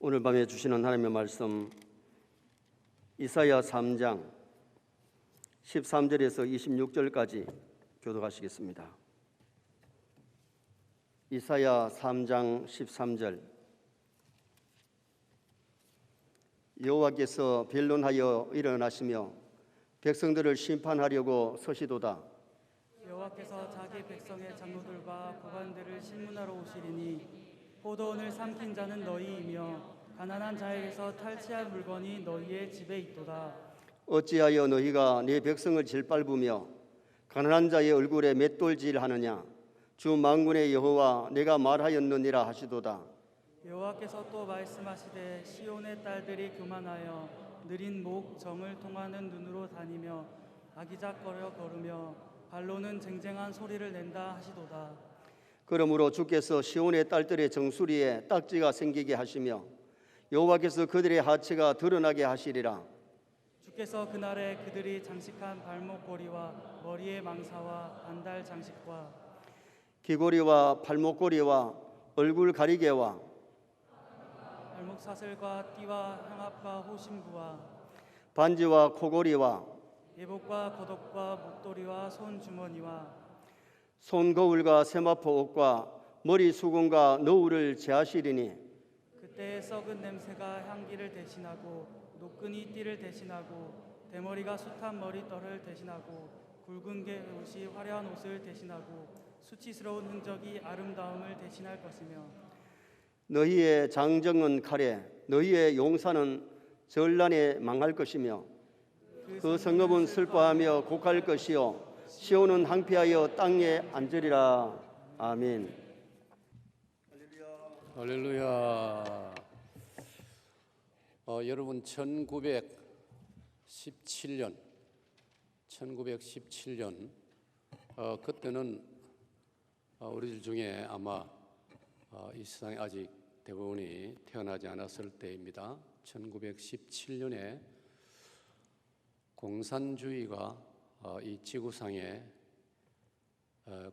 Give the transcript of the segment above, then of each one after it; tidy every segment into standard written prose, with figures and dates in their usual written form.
오늘 밤에 주시는 하나님의 말씀 이사야 3장 13절에서 26절까지 교독하시겠습니다. 이사야 3장 13절. 여호와께서 변론하여 일어나시며 백성들을 심판하려고 서시도다. 여호와께서 자기 백성의 장로들과 고관들을 심문하러 오시리니 포도원을 삼킨 자는 너희이며 가난한 자에게서 탈취할 물건이 너희의 집에 있도다. 어찌하여 너희가 내 백성을 짓밟으며 가난한 자의 얼굴에 맷돌질하느냐. 주 만군의 여호와 내가 말하였느니라 하시도다. 여호와께서 또 말씀하시되 시온의 딸들이 교만하여 느린 목 정을 통하는 눈으로 다니며 아기작거려 걸으며 발로는 쟁쟁한 소리를 낸다 하시도다. 그러므로 주께서 시온의 딸들의 정수리에 딱지가 생기게 하시며 여호와께서 그들의 하체가 드러나게 하시리라. 주께서 그날에 그들이 장식한 발목고리와 머리의 망사와 반달 장식과 귀고리와 발목고리와 얼굴 가리개와 발목사슬과 띠와 향압과 호심부와 반지와 코고리와 예복과 겉옷과 목도리와 손주머니와 손 거울과 세마포 옷과 머리 수건과 너울을 제하시리니 그때의 썩은 냄새가 향기를 대신하고 노끈이 띠를 대신하고 대머리가 숱한 머리털을 대신하고 굵은 게 옷이 화려한 옷을 대신하고 수치스러운 흔적이 아름다움을 대신할 것이며 너희의 장정은 칼에 너희의 용사는 전란에 망할 것이며 그 성읍은 슬퍼하며 곡할 것이요 시온은 항폐하여 땅에 앉으리라. 아멘. 할렐루야. 여러분 1917년 그때는 우리들 중에 아마 이 세상에 아직 대부분이 태어나지 않았을 때입니다. 1917년에 공산주의가 이 지구상에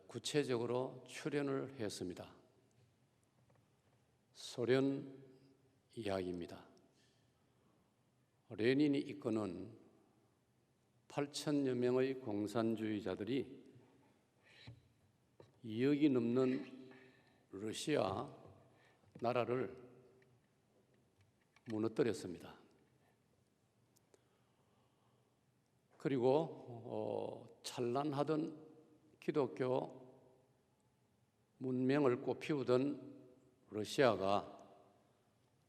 구체적으로 출현을 했습니다. 소련 이야기입니다. 레닌이 이끄는 8천여 명의 공산주의자들이 2억이 넘는 러시아 나라를 무너뜨렸습니다. 그리고 찬란하던 기독교 문명을 꽃피우던 러시아가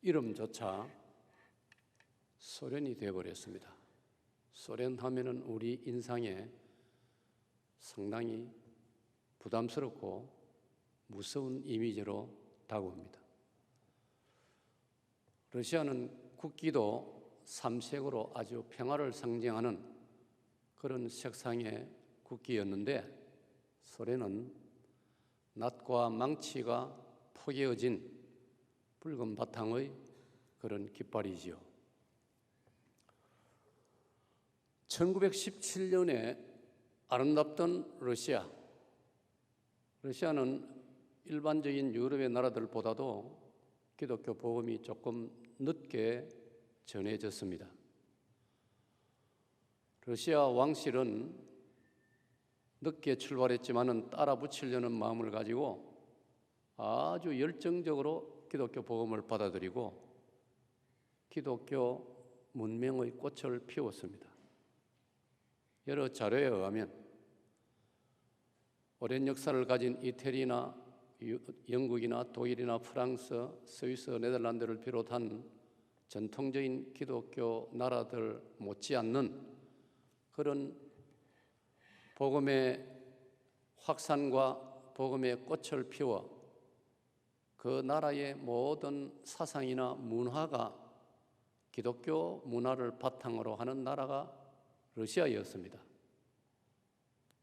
이름조차 소련이 되어버렸습니다. 소련 하면은 우리 인상에 상당히 부담스럽고 무서운 이미지로 다가옵니다. 러시아는 국기도 삼색으로 아주 평화를 상징하는 그런 색상의 국기였는데 소련은 낫과 망치가 포개어진 붉은 바탕의 그런 깃발이지요. 1917년에 아름답던 러시아는 일반적인 유럽의 나라들보다도 기독교 복음이 조금 늦게 전해졌습니다. 러시아 왕실은 늦게 출발했지만은 따라 붙이려는 마음을 가지고 아주 열정적으로 기독교 복음을 받아들이고 기독교 문명의 꽃을 피웠습니다. 여러 자료에 의하면 오랜 역사를 가진 이태리나 영국이나 독일이나 프랑스, 스위스, 네덜란드를 비롯한 전통적인 기독교 나라들 못지않는 그런 복음의 확산과 복음의 꽃을 피워 그 나라의 모든 사상이나 문화가 기독교 문화를 바탕으로 하는 나라가 러시아였습니다.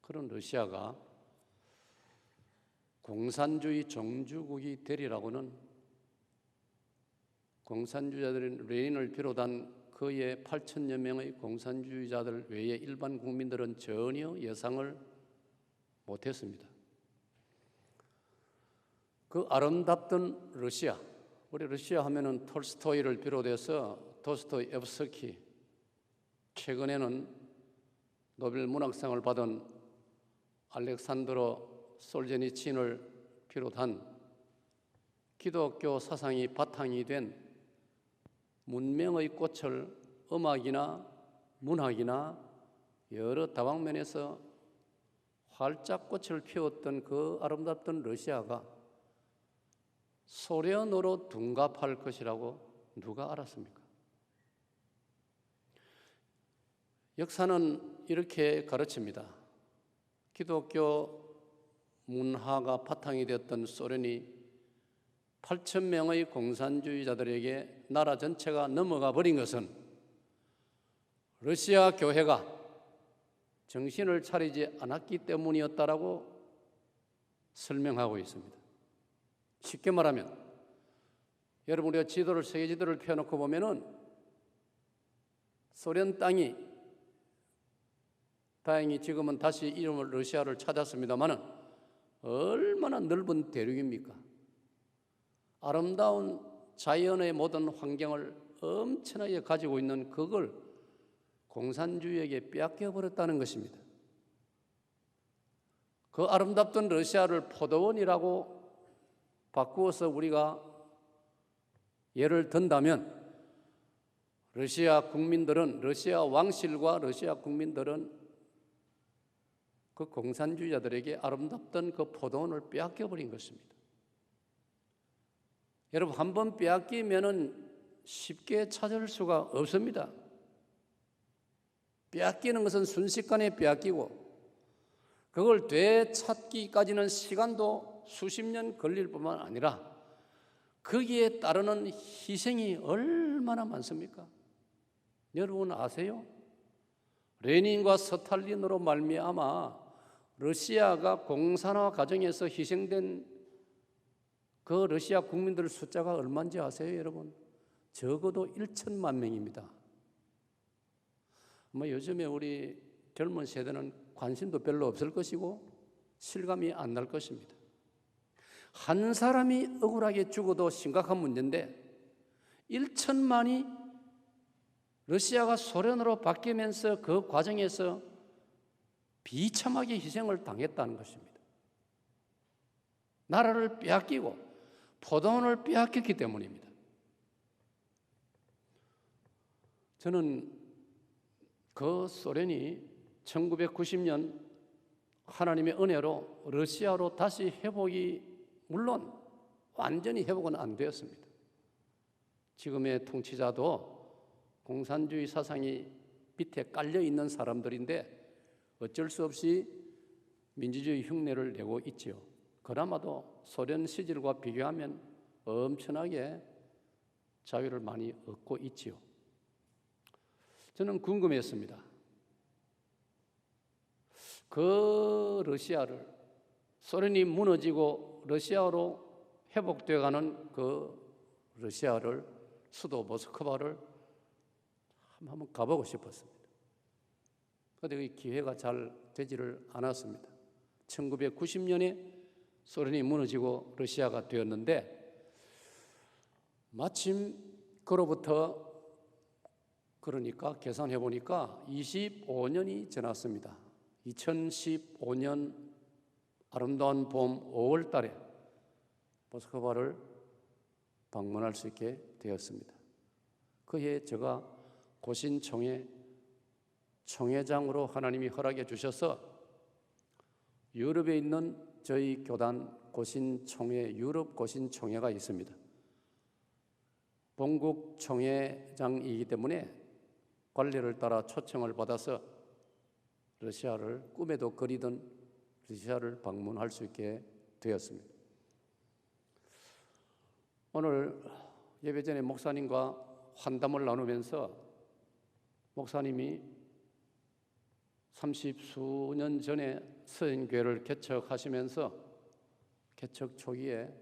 그런 러시아가 공산주의 종주국이 되리라고는 공산주의자들인 레닌을 비롯한 그의 8천여 명의 공산주의자들 외에 일반 국민들은 전혀 예상을 못했습니다. 그 아름답던 러시아, 우리 러시아 하면은 톨스토이를 비롯해서 도스토옙스키, 최근에는 노벨 문학상을 받은 알렉산드로 솔제니친을 비롯한 기독교 사상이 바탕이 된 문명의 꽃을 음악이나 문학이나 여러 다방면에서 활짝 꽃을 피웠던 그 아름답던 러시아가 소련으로 둔갑할 것이라고 누가 알았습니까? 역사는 이렇게 가르칩니다. 기독교 문화가 바탕이 되었던 소련이 8,000명의 공산주의자들에게 나라 전체가 넘어가 버린 것은 러시아 교회가 정신을 차리지 않았기 때문이었다라고 설명하고 있습니다. 쉽게 말하면 여러분 우리가 세계 지도를 펴놓고 보면은 소련 땅이 다행히 지금은 다시 이름을 러시아를 찾았습니다마는 얼마나 넓은 대륙입니까? 아름다운 자연의 모든 환경을 엄청나게 가지고 있는 그걸 공산주의에게 빼앗겨 버렸다는 것입니다. 그 아름답던 러시아를 포도원이라고 바꾸어서 우리가 예를 든다면 러시아 국민들은, 러시아 왕실과 러시아 국민들은 그 공산주의자들에게 아름답던 그 포도원을 빼앗겨 버린 것입니다. 여러분, 한번 빼앗기면은 쉽게 찾을 수가 없습니다. 빼앗기는 것은 순식간에 빼앗기고 그걸 되찾기까지는 시간도 수십 년 걸릴 뿐만 아니라 거기에 따르는 희생이 얼마나 많습니까? 여러분 아세요? 레닌과 스탈린으로 말미암아 러시아가 공산화 과정에서 희생된 그 러시아 국민들 숫자가 얼마인지 아세요, 여러분? 적어도 1천만 명입니다. 요즘에 우리 젊은 세대는 관심도 별로 없을 것이고 실감이 안 날 것입니다. 한 사람이 억울하게 죽어도 심각한 문제인데 1천만이 러시아가 소련으로 바뀌면서 그 과정에서 비참하게 희생을 당했다는 것입니다. 나라를 빼앗기고 포도원을 빼앗겼기 때문입니다. 저는 그 소련이 1990년 하나님의 은혜로 러시아로 다시 회복이 물론 완전히 회복은 안 되었습니다. 지금의 통치자도 공산주의 사상이 밑에 깔려 있는 사람들인데 어쩔 수 없이 민주주의 흉내를 내고 있지요. 그나마도 소련 시절과 비교하면 엄청나게 자유를 많이 얻고 있지요. 저는 궁금했습니다. 그 러시아를, 소련이 무너지고 러시아로 회복되어가는 그 러시아를, 수도 모스크바를 한번 가보고 싶었습니다. 그런데 그 기회가 잘 되지를 않았습니다. 1990년에 소련이 무너지고 러시아가 되었는데 마침 그로부터 그러니까 계산해 보니까 25년이 지났습니다. 2015년 아름다운 봄 5월 달에 모스크바를 방문할 수 있게 되었습니다. 그해 제가 고신총회 총회장으로 하나님이 허락해 주셔서 유럽에 있는 저희 교단 고신총회, 유럽 고신총회가 있습니다. 본국 총회장이기 때문에 관례를 따라 초청을 받아서 러시아를 꿈에도 그리던 러시아를 방문할 수 있게 되었습니다. 오늘 예배 전에 목사님과 환담을 나누면서 목사님이 30수년 전에 서인교회를 개척하시면서 개척 초기에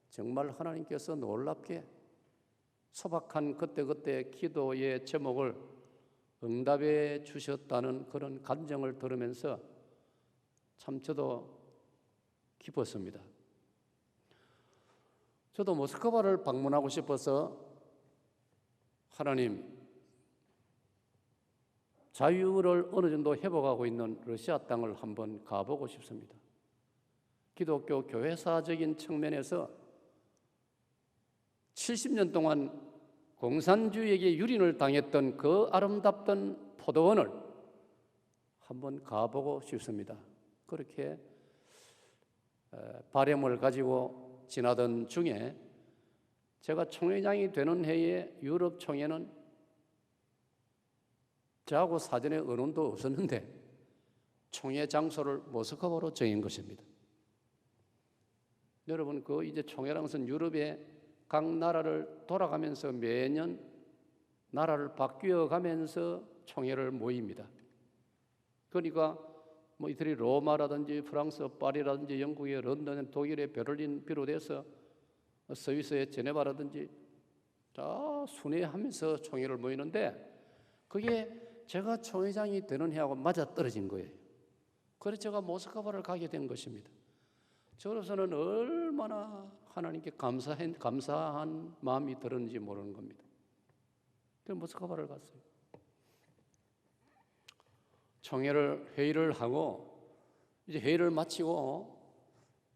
정말 하나님께서 놀랍게 소박한 그때그때 기도의 제목을 응답해 주셨다는 그런 감정을 들으면서 참 저도 기뻤습니다. 저도 모스크바를 방문하고 싶어서 하나님, 자유를 어느 정도 회복하고 있는 러시아 땅을 한번 가보고 싶습니다. 기독교 교회사적인 측면에서 70년 동안 공산주의에게 유린을 당했던 그 아름답던 포도원을 한번 가보고 싶습니다. 그렇게 바람을 가지고 지나던 중에 제가 총회장이 되는 해에 유럽 총회는 저하고 사전에 의논도 없었는데 총회 장소를 모스크바로 정한 것입니다. 여러분, 이제 총회라는 것은 유럽의 각 나라를 돌아가면서 매년 나라를 바뀌어가면서 총회를 모입니다. 그러니까 이태리 로마라든지 프랑스 파리라든지 영국의 런던, 독일의 베를린 비롯해서 스위스의 제네바라든지 다 순회하면서 총회를 모이는데 그게 제가 총회장이 되는 해하고 맞아떨어진 거예요. 그래서 제가 모스크바를 가게 된 것입니다. 저로서는 얼마나 하나님께 감사한 마음이 들었는지 모르는 겁니다. 그래서 모스크바를 갔어요. 회의를 하고 이제 회의를 마치고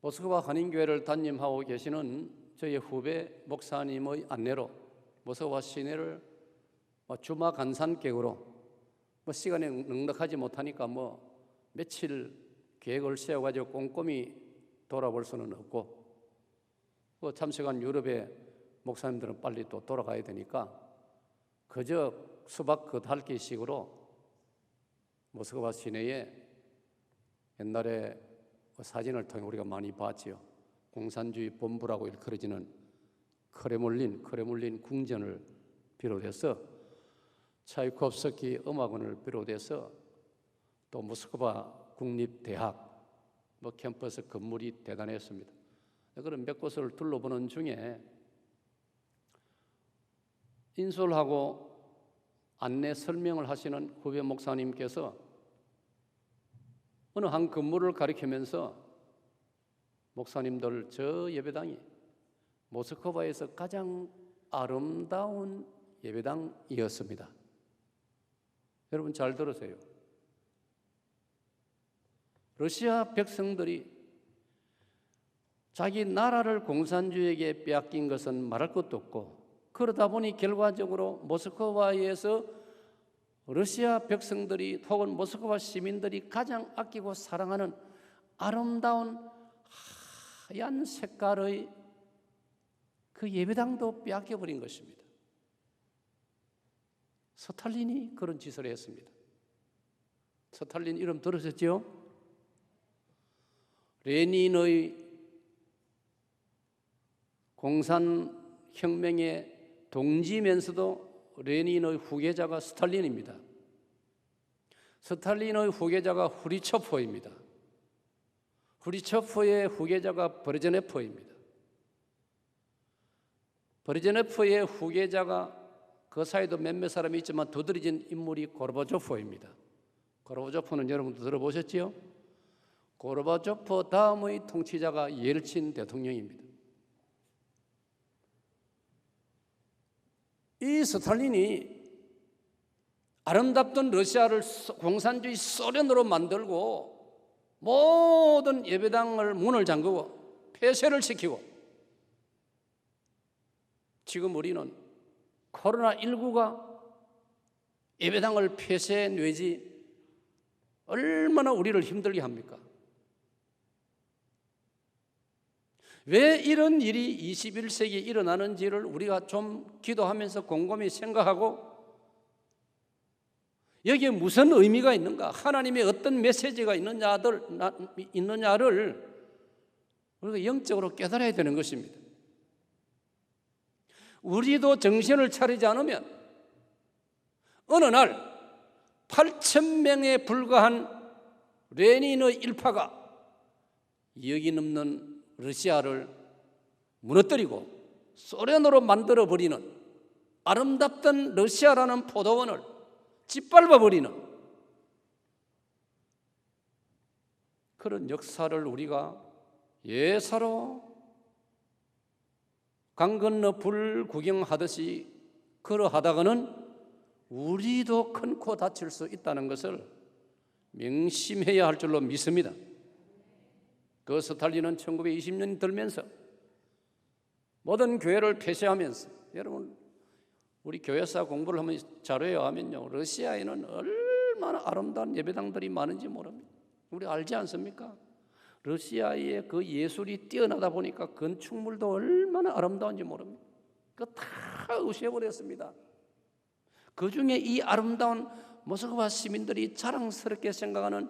모스크바 한인교회를 담임하고 계시는 저희 후배 목사님의 안내로 모스크바 시내를 주마 간산객으로 시간에 넉넉하지 못하니까 며칠 계획을 세워가지고 꼼꼼히 돌아볼 수는 없고 참석한 유럽의 목사님들은 빨리 또 돌아가야 되니까 그저 수박 겉핥기식으로 모스크바 시내에 옛날에 사진을 통해 우리가 많이 봤지요. 공산주의 본부라고 일컬어지는 크레물린 궁전을 비롯해서 차이콥스키 음악원을 비롯해서 또 모스크바 국립대학 캠퍼스 건물이 대단했습니다. 그런 몇 곳을 둘러보는 중에 인솔하고 안내 설명을 하시는 후배 목사님께서 어느 한 건물을 가리키면서 목사님들, 저 예배당이 모스크바에서 가장 아름다운 예배당이었습니다. 여러분 잘 들으세요. 러시아 백성들이 자기 나라를 공산주의에게 빼앗긴 것은 말할 것도 없고 그러다 보니 결과적으로 모스크바에서 러시아 백성들이 혹은 모스크바 시민들이 가장 아끼고 사랑하는 아름다운 하얀 색깔의 그 예배당도 빼앗겨버린 것입니다. 스탈린이 그런 짓을 했습니다. 스탈린 이름 들으셨죠? 레닌의 공산혁명의 동지면서도 레닌의 후계자가 스탈린입니다. 스탈린의 후계자가 후리초프입니다. 후리초프의 후계자가 브레즈네프입니다. 브레즈네프의 후계자가 그 사이도 몇몇 사람이 있지만 두드러진 인물이 고르바초프입니다. 고르바초프는 여러분도 들어보셨지요? 고르바초프 다음의 통치자가 예르친 대통령입니다. 이 스탈린이 아름답던 러시아를 공산주의 소련으로 만들고 모든 예배당을 문을 잠그고 폐쇄를 시키고 지금 우리는 코로나19가 예배당을 폐쇄해 내지 얼마나 우리를 힘들게 합니까? 왜 이런 일이 21세기에 일어나는지를 우리가 좀 기도하면서 곰곰이 생각하고 여기에 무슨 의미가 있는가, 하나님의 어떤 메시지가 있느냐를 우리가 영적으로 깨달아야 되는 것입니다. 우리도 정신을 차리지 않으면 어느 날 8,000명에 불과한 레닌의 일파가 여기 넘는 러시아를 무너뜨리고 소련으로 만들어버리는 아름답던 러시아라는 포도원을 짓밟아버리는 그런 역사를 우리가 예사로 강 건너 불 구경하듯이 걸어하다가는 우리도 큰 코 다칠 수 있다는 것을 명심해야 할 줄로 믿습니다. 그 스탈린은 1920년이 들면서 모든 교회를 폐쇄하면서, 여러분 우리 교회사 공부를 한번 자료에 하면요, 러시아에는 얼마나 아름다운 예배당들이 많은지 모릅니다. 우리 알지 않습니까? 러시아의 그 예술이 뛰어나다 보니까 건축물도 얼마나 아름다운지 모릅니다. 그거 다 없애버렸습니다. 그 중에 이 아름다운 모스크바 시민들이 자랑스럽게 생각하는,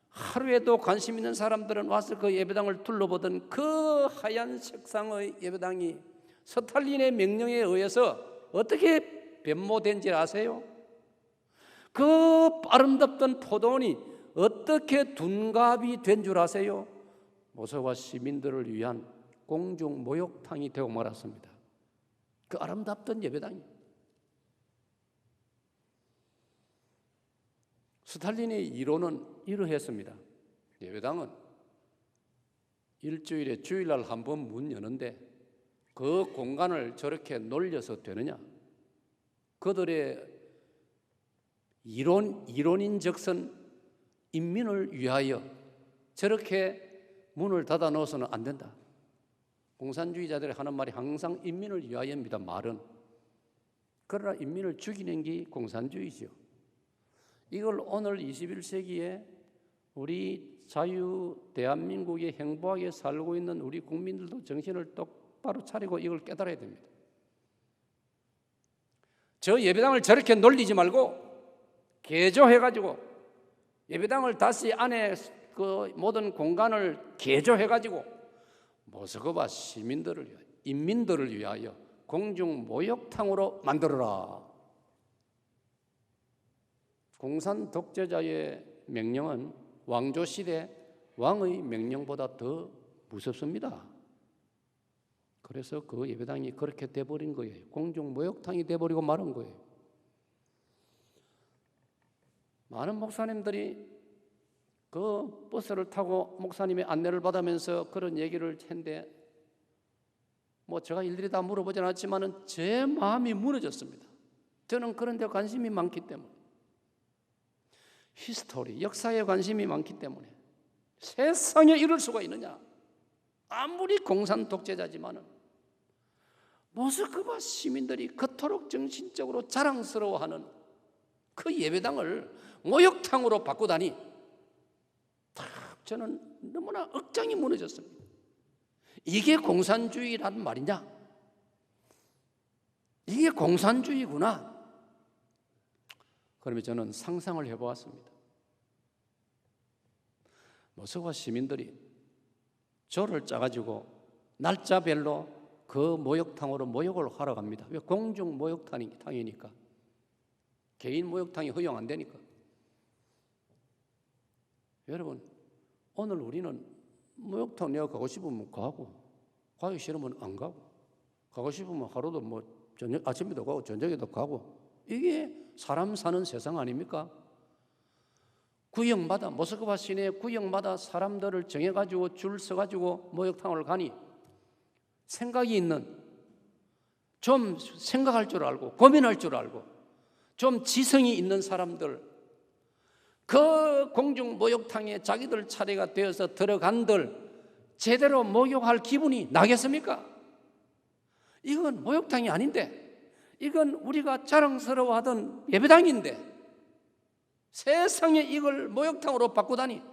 하루에도 관심 있는 사람들은 와서 그 예배당을 둘러보던 그 하얀 색상의 예배당이 스탈린의 명령에 의해서 어떻게 변모된지 아세요? 그 아름답던 포도원이 어떻게 둔갑이 된 줄 아세요? 모스크바 시민들을 위한 공중 목욕탕이 되고 말았습니다. 그 아름답던 예배당이. 스탈린의 이론은 이러했습니다. 예배당은 일주일에 주일날 한 번 문 여는데 그 공간을 저렇게 놀려서 되느냐? 그들의 이론인즉슨 인민을 위하여 저렇게 문을 닫아 놓아서는 안 된다. 공산주의자들이 하는 말이 항상 인민을 위하여입니다. 말은. 그러나 인민을 죽이는 게 공산주의죠. 이걸 오늘 21세기에 우리 자유 대한민국에 행복하게 살고 있는 우리 국민들도 정신을 똑바로 차리고 이걸 깨달아야 됩니다. 저 예배당을 저렇게 놀리지 말고 개조해가지고 예배당을 다시 안에 그 모든 공간을 개조해가지고 모스크바 시민들을 위하여, 인민들을 위하여 공중 목욕탕으로 만들어라. 공산 독재자의 명령은 왕조시대 왕의 명령보다 더 무섭습니다. 그래서 그 예배당이 그렇게 돼버린 거예요. 공중 목욕탕이 돼버리고 말은 거예요. 많은 목사님들이 그 버스를 타고 목사님의 안내를 받으면서 그런 얘기를 했는데, 뭐 제가 일일이 다 물어보지 않았지만 제 마음이 무너졌습니다. 저는 그런 데 관심이 많기 때문에, 히스토리, 역사에 관심이 많기 때문에. 세상에 이럴 수가 있느냐? 아무리 공산 독재자지만은 모스크바 시민들이 그토록 정신적으로 자랑스러워하는 그 예배당을 목욕탕으로 바꾸다니, 저는 너무나 억장이 무너졌습니다. 이게 공산주의란 말이냐? 이게 공산주의구나. 그러면 저는 상상을 해보았습니다. 모스크바 시민들이 조를 짜가지고 날짜별로 그 목욕탕으로 목욕을 하러 갑니다. 왜? 공중 목욕탕이니까. 개인 목욕탕이 허용 안 되니까. 여러분, 오늘 우리는 목욕탕 내가 가고 싶으면 가고, 가기 싫으면 안 가고, 가고 싶으면 하루도 뭐 저녁, 아침에도 가고 저녁에도 가고, 이게 사람 사는 세상 아닙니까? 구역마다, 모스크바 시내 구역마다 사람들을 정해가지고 줄 서가지고 목욕탕을 가니, 생각이 있는, 좀 생각할 줄 알고 고민할 줄 알고 좀 지성이 있는 사람들, 그 공중 목욕탕에 자기들 차례가 되어서 들어간들 제대로 목욕할 기분이 나겠습니까? 이건 목욕탕이 아닌데, 이건 우리가 자랑스러워하던 예배당인데 세상에 이걸 목욕탕으로 바꾸다니.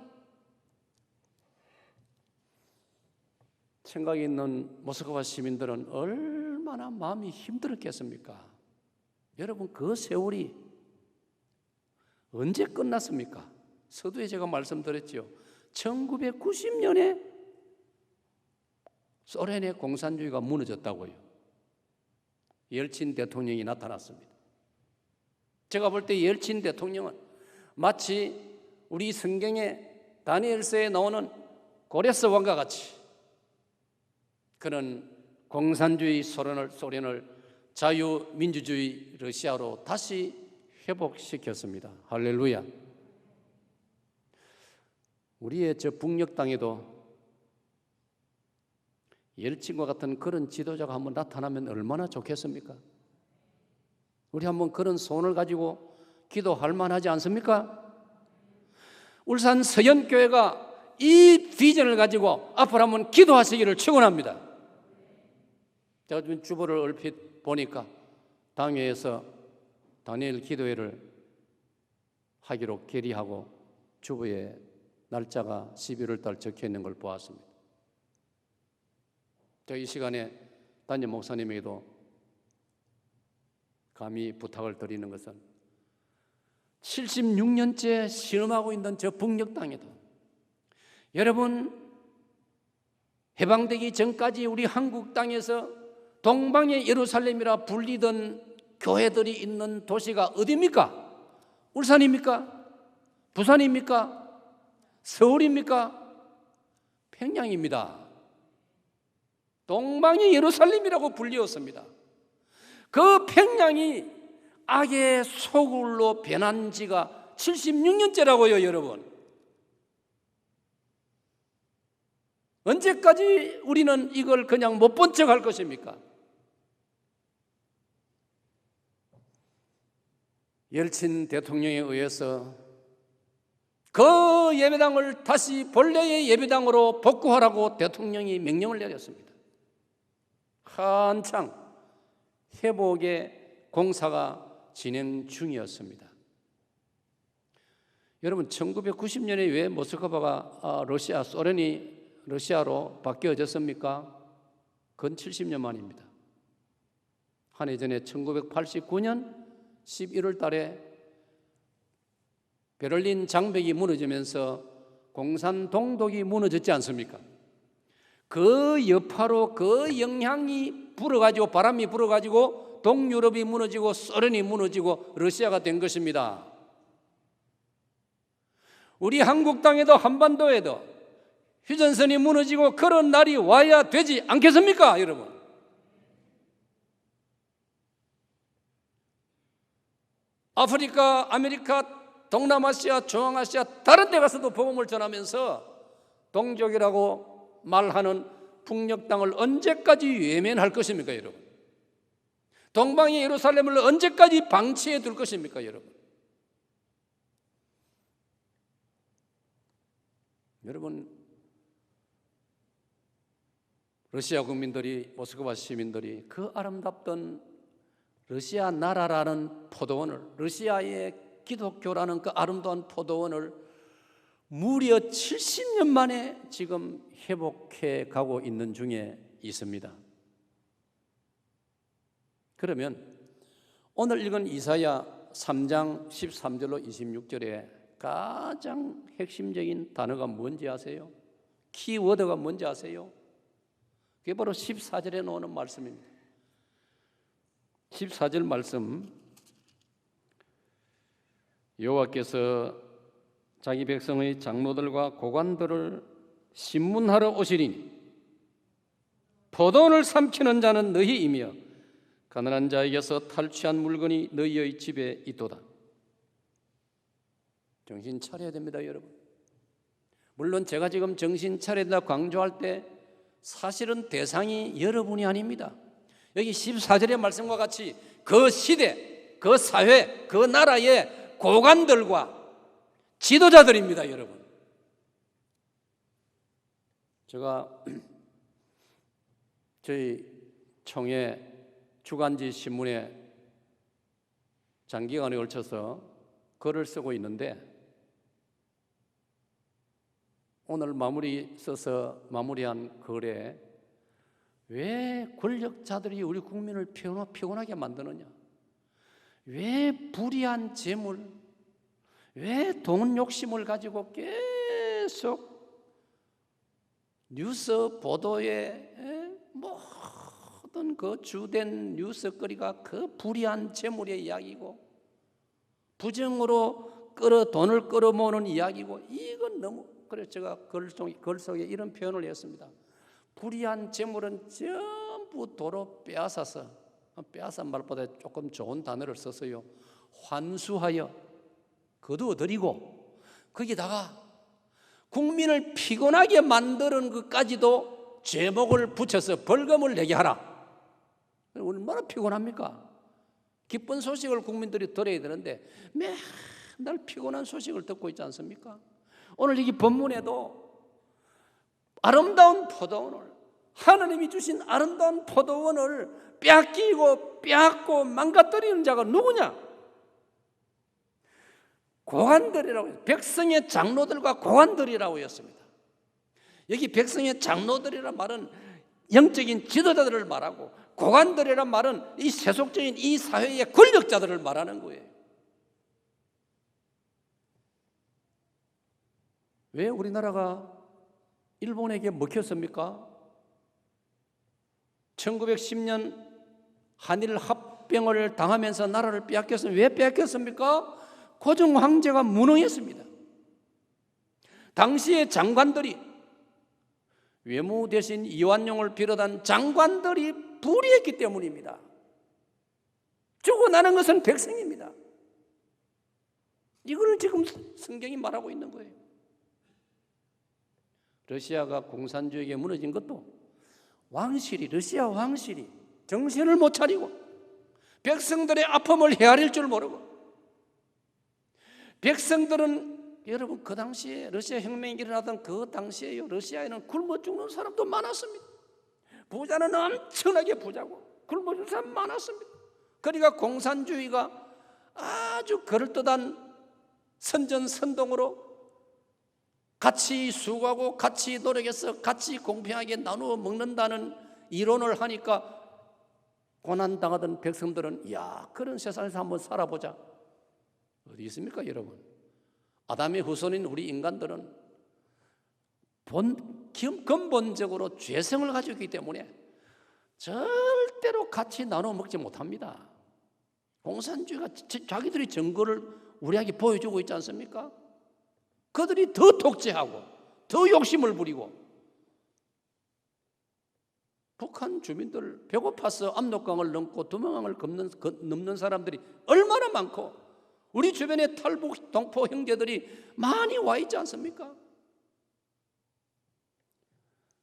생각이 있는 모스크바 시민들은 얼마나 마음이 힘들었겠습니까? 여러분, 그 세월이 언제 끝났습니까? 서두에 제가 말씀드렸죠. 1990년에 소련의 공산주의가 무너졌다고요. 열친 대통령이 나타났습니다. 제가 볼 때 열친 대통령은 마치 우리 성경의 다니엘서에 나오는 고레스 왕과 같이 그는 공산주의 소련을 자유민주주의 러시아로 다시 회복시켰습니다. 할렐루야. 우리의 저 북녘 땅에도 옐친과 같은 그런 지도자가 한번 나타나면 얼마나 좋겠습니까? 우리 한번 그런 소원을 가지고 기도할 만하지 않습니까? 울산 서현교회가 이 비전을 가지고 앞으로 한번 기도하시기를 축원합니다. 제가 좀 주보를 얼핏 보니까 당회에서 다니엘 기도회를 하기로 결의하고 주보에 날짜가 11월 달 적혀 있는 걸 보았습니다. 이 시간에 담임 목사님에게도 감히 부탁을 드리는 것은 76년째 신음하고 있는 저 북녘 땅에도 여러분 해방되기 전까지 우리 한국 땅에서 동방의 예루살렘이라 불리던 교회들이 있는 도시가 어디입니까? 울산입니까? 부산입니까? 서울입니까? 평양입니다. 동방의 예루살렘이라고 불리웠습니다. 그 평양이 악의 소굴로 변한 지가 76년째라고요, 여러분. 언제까지 우리는 이걸 그냥 못 본 척 할 것입니까? 옐친 대통령에 의해서 그 예배당을 다시 본래의 예배당으로 복구하라고 대통령이 명령을 내렸습니다. 한창 회복의 공사가 진행 중이었습니다. 여러분 1990년에 왜 모스크바가 소련이 러시아로 바뀌어졌습니까? 근 70년 만입니다. 한 해 전에 1989년 11월 달에 베를린 장벽이 무너지면서 공산동독이 무너졌지 않습니까? 그 여파로 그 영향이 불어가지고 바람이 불어가지고 동유럽이 무너지고 소련이 무너지고 러시아가 된 것입니다. 우리 한국 땅에도 한반도에도 휴전선이 무너지고 그런 날이 와야 되지 않겠습니까, 여러분? 아프리카, 아메리카, 동남아시아, 중앙아시아 다른 데 가서도 복음을 전하면서 동족이라고 말하는 북녘 땅을 언제까지 외면할 것입니까, 여러분? 동방의 예루살렘을 언제까지 방치해 둘 것입니까, 여러분? 여러분, 러시아 국민들이, 모스크바 시민들이 그 아름답던 러시아 나라라는 포도원을, 러시아의 기독교라는 그 아름다운 포도원을 무려 70년 만에 지금 회복해 가고 있는 중에 있습니다. 그러면 오늘 읽은 이사야 3장 13절로 26절에 가장 핵심적인 단어가 뭔지 아세요? 키워드가 뭔지 아세요? 그게 바로 14절에 나오는 말씀입니다. 14절 말씀, 여호와께서 자기 백성의 장로들과 고관들을 신문하러 오시리니 포도원을 삼키는 자는 너희이며 가난한 자에게서 탈취한 물건이 너희의 집에 있도다. 정신 차려야 됩니다, 여러분. 물론 제가 지금 정신 차려야 된다 강조할 때 사실은 대상이 여러분이 아닙니다. 여기 14절의 말씀과 같이 그 시대, 그 사회, 그 나라의 고관들과 지도자들입니다, 여러분. 제가 저희 총회 주간지 신문에 장기간에 걸쳐서 글을 쓰고 있는데 오늘 써서 마무리한 글에 왜 권력자들이 우리 국민을 피곤하게 만드느냐? 왜 불의한 재물, 왜 돈 욕심을 가지고 계속 뉴스 보도에 모든 그 주된 뉴스거리가 그 불의한 재물의 이야기고 부정으로 돈을 끌어모으는 이야기고 이건 너무 그래서 제가 글 속에 이런 표현을 했습니다. 불의한 재물은 전부 도로 빼앗아서 빼앗은 말보다 조금 좋은 단어를 썼어요. 환수하여 거두어들이고 거기다가 국민을 피곤하게 만드는 것까지도 제목을 붙여서 벌금을 내게 하라. 얼마나 피곤합니까? 기쁜 소식을 국민들이 들어야 되는데 맨날 피곤한 소식을 듣고 있지 않습니까? 오늘 이 본문에도 아름다운 포도원을, 하나님이 주신 아름다운 포도원을 빼앗고 망가뜨리는 자가 누구냐? 고관들이라고, 백성의 장로들과 고관들이라고 했습니다. 여기 백성의 장로들이란 말은 영적인 지도자들을 말하고, 고관들이란 말은 이 세속적인 이 사회의 권력자들을 말하는 거예요. 왜 우리나라가 일본에게 먹혔습니까? 1910년 한일 합병을 당하면서 나라를 빼앗겼습니다. 왜 빼앗겼습니까? 고종 황제가 무능했습니다. 당시의 장관들이, 외무 대신 이완용을 비롯한 장관들이 불의했기 때문입니다. 죽어나는 것은 백성입니다. 이걸 지금 성경이 말하고 있는 거예요. 러시아가 공산주의에 무너진 것도 러시아 왕실이 정신을 못 차리고 백성들의 아픔을 헤아릴 줄 모르고, 백성들은 여러분 그 당시에 러시아 혁명이 일어나던 그 당시에요, 러시아에는 굶어 죽는 사람도 많았습니다. 부자는 엄청나게 부자고 굶어 죽는 사람 많았습니다. 그러니까 공산주의가 아주 그럴듯한 선전선동으로 같이 수고하고 같이 노력해서 같이 공평하게 나누어 먹는다는 이론을 하니까 고난당하던 백성들은 그런 세상에서 한번 살아보자. 어디 있습니까 여러분? 아담의 후손인 우리 인간들은 근본적으로 죄성을 가지고 있기 때문에 절대로 같이 나눠 먹지 못합니다. 공산주의가 자기들의 증거를 우리에게 보여주고 있지 않습니까? 그들이 더 독재하고 더 욕심을 부리고, 북한 주민들 배고파서 압록강을 넘고 두만강을 넘는 사람들이 얼마나 많고, 우리 주변에 탈북 동포 형제들이 많이 와 있지 않습니까?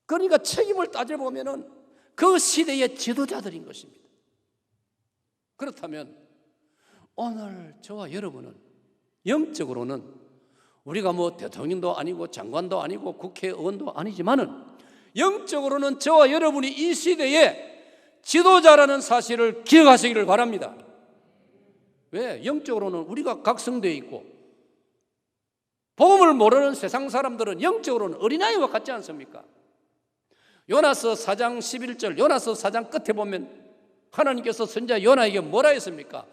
그러니까 책임을 따져보면은 그 시대의 지도자들인 것입니다. 그렇다면 오늘 저와 여러분은 영적으로는 우리가 대통령도 아니고 장관도 아니고 국회의원도 아니지만은 영적으로는 저와 여러분이 이 시대의 지도자라는 사실을 기억하시기를 바랍니다. 왜? 영적으로는 우리가 각성되어 있고, 복음을 모르는 세상 사람들은 영적으로는 어린아이와 같지 않습니까? 요나서 4장 11절, 요나서 4장 끝에 보면 하나님께서 선지자 요나에게 뭐라 했습니까?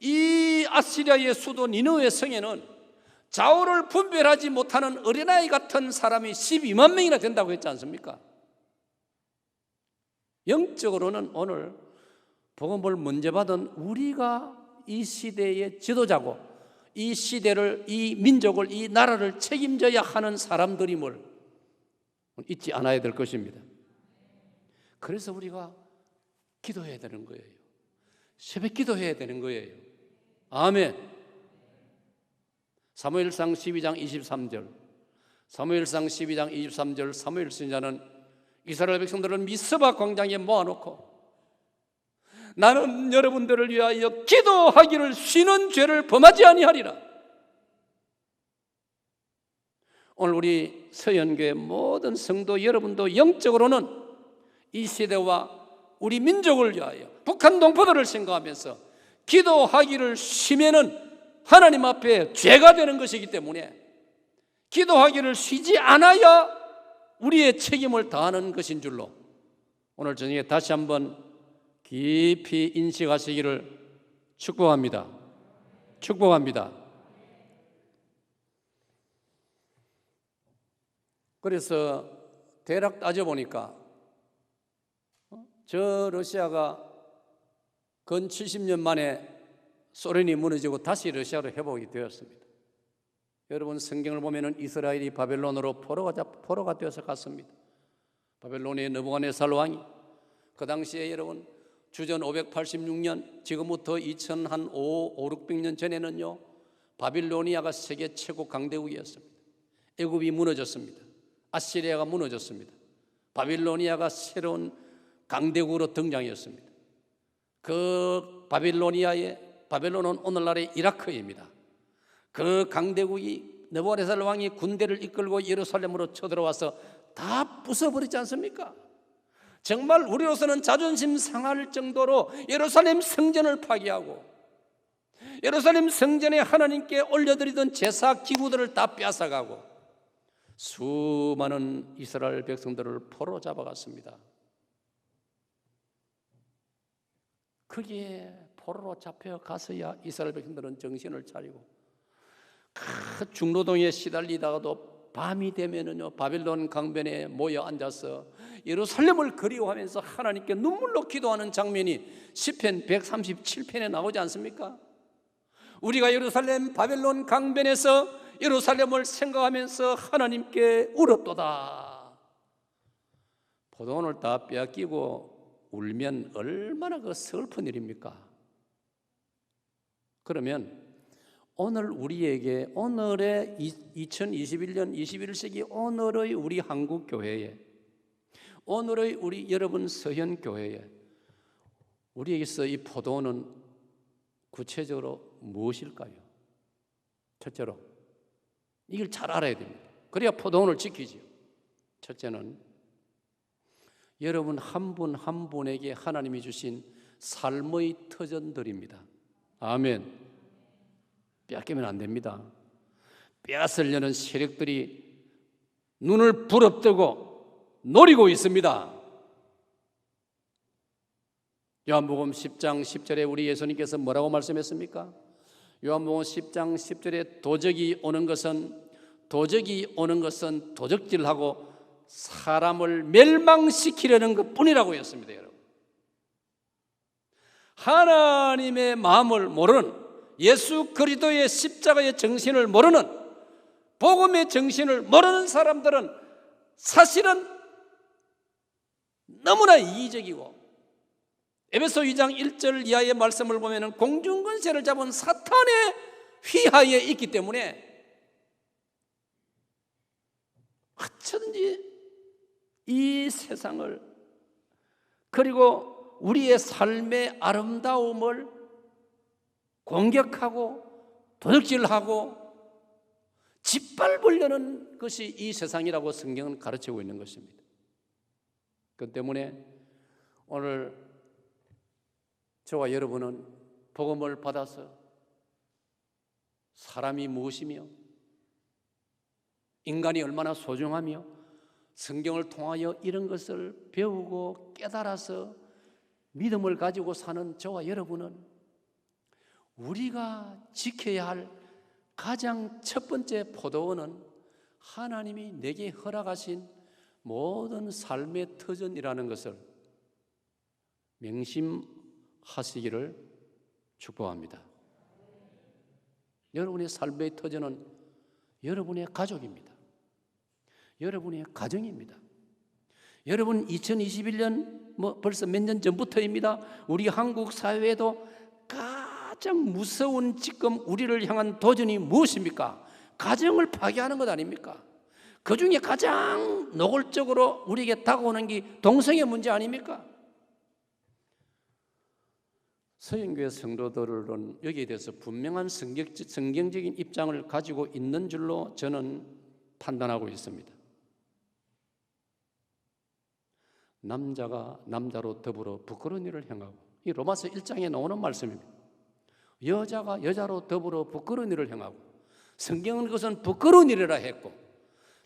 이 아시리아의 수도 니느웨 성에는 좌우를 분별하지 못하는 어린아이 같은 사람이 12만 명이나 된다고 했지 않습니까? 영적으로는 오늘 복음을 문제 받은 우리가 이 시대의 지도자고, 이 시대를, 이 민족을, 이 나라를 책임져야 하는 사람들임을 잊지 않아야 될 것입니다. 그래서 우리가 기도해야 되는 거예요. 새벽 기도해야 되는 거예요. 아멘. 사무엘상 12장 23절, 사무엘상 12장 23절, 사무엘 선지자는 이스라엘 백성들을 미스바 광장에 모아놓고 나는 여러분들을 위하여 기도하기를 쉬는 죄를 범하지 아니하리라. 오늘 우리 서연교회 모든 성도 여러분도 영적으로는 이 시대와 우리 민족을 위하여 북한 동포들을 생각하면서 기도하기를 쉬면은 하나님 앞에 죄가 되는 것이기 때문에 기도하기를 쉬지 않아야 우리의 책임을 다하는 것인 줄로 오늘 저녁에 다시 한번 깊이 인식하시기를 축복합니다. 축복합니다. 그래서 대략 따져보니까 저 러시아가 근 70년 만에 소련이 무너지고 다시 러시아로 회복이 되었습니다. 여러분 성경을 보면 이스라엘이 바벨론으로 포로가 되어서 갔습니다. 바벨론의 느부갓네살 왕이 그 당시에 여러분 주전 586년 지금부터 600년 전에는요 바빌로니아가 세계 최고 강대국이었습니다. 애굽이 무너졌습니다. 아시리아가 무너졌습니다. 바빌로니아가 새로운 강대국으로 등장했습니다. 그 바벨론은 오늘날의 이라크입니다. 그 강대국이 느부갓네살 왕이 군대를 이끌고 예루살렘으로 쳐들어와서 다 부숴버리지 않습니까? 정말 우리로서는 자존심 상할 정도로 예루살렘 성전을 파괴하고 예루살렘 성전에 하나님께 올려드리던 제사 기구들을 다 빼앗아가고 수많은 이스라엘 백성들을 포로 잡아갔습니다. 거기에 포로로 잡혀가서야 이스라엘 백성들은 정신을 차리고 그 중노동에 시달리다가도 밤이 되면은요 바빌론 강변에 모여 앉아서 예루살렘을 그리워하면서 하나님께 눈물로 기도하는 장면이 시편 137편에 나오지 않습니까? 우리가 예루살렘 바벨론 강변에서 예루살렘을 생각하면서 하나님께 울었도다. 포도원을 다 빼앗기고 울면 얼마나 그 슬픈 일입니까? 그러면 오늘 우리에게 오늘의 2021년 21세기 오늘의 우리 한국 교회에 오늘의 우리 여러분 서현 교회에 우리에게서 이 포도원은 구체적으로 무엇일까요? 첫째로 이걸 잘 알아야 됩니다. 그래야 포도원을 지키지요. 첫째는 여러분 한 분 한 분에게 하나님이 주신 삶의 터전들입니다. 아멘. 빼앗기면 안 됩니다. 빼앗으려는 세력들이 눈을 부릅뜨고 노리고 있습니다. 요한복음 10장 10절에 우리 예수님께서 뭐라고 말씀했습니까? 요한복음 10장 10절에 도적이 오는 것은 도적질하고 사람을 멸망시키려는 것뿐이라고 했습니다. 여러분, 하나님의 마음을 모르는 예수 그리스도의 십자가의 정신을 모르는 복음의 정신을 모르는 사람들은 사실은 너무나 이기적이고 에베소 2장 1절 이하의 말씀을 보면 공중권세를 잡은 사탄의 휘하에 있기 때문에 어쩌든지 이 세상을 그리고 우리의 삶의 아름다움을 공격하고 도둑질하고 짓밟으려는 것이 이 세상이라고 성경은 가르치고 있는 것입니다. 그 때문에 오늘 저와 여러분은 복음을 받아서 사람이 무엇이며 인간이 얼마나 소중하며 성경을 통하여 이런 것을 배우고 깨달아서 믿음을 가지고 사는 저와 여러분은 우리가 지켜야 할 가장 첫 번째 포도원은 하나님이 내게 허락하신 모든 삶의 터전이라는 것을 명심하시기를 축복합니다. 여러분의 삶의 터전은 여러분의 가족입니다. 여러분의 가정입니다. 여러분 2021년 벌써 몇 년 전부터입니다. 우리 한국 사회에도 가장 무서운 지금 우리를 향한 도전이 무엇입니까? 가정을 파괴하는 것 아닙니까? 그 중에 가장 노골적으로 우리에게 다가오는 게 동성애 문제 아닙니까? 서영교회 성도들은 여기에 대해서 분명한 성경적인 입장을 가지고 있는 줄로 저는 판단하고 있습니다. 남자가 남자로 더불어 부끄러운 일을 행하고, 이 로마서 1장에 나오는 말씀입니다. 여자가 여자로 더불어 부끄러운 일을 행하고, 성경은 그것은 부끄러운 일이라 했고,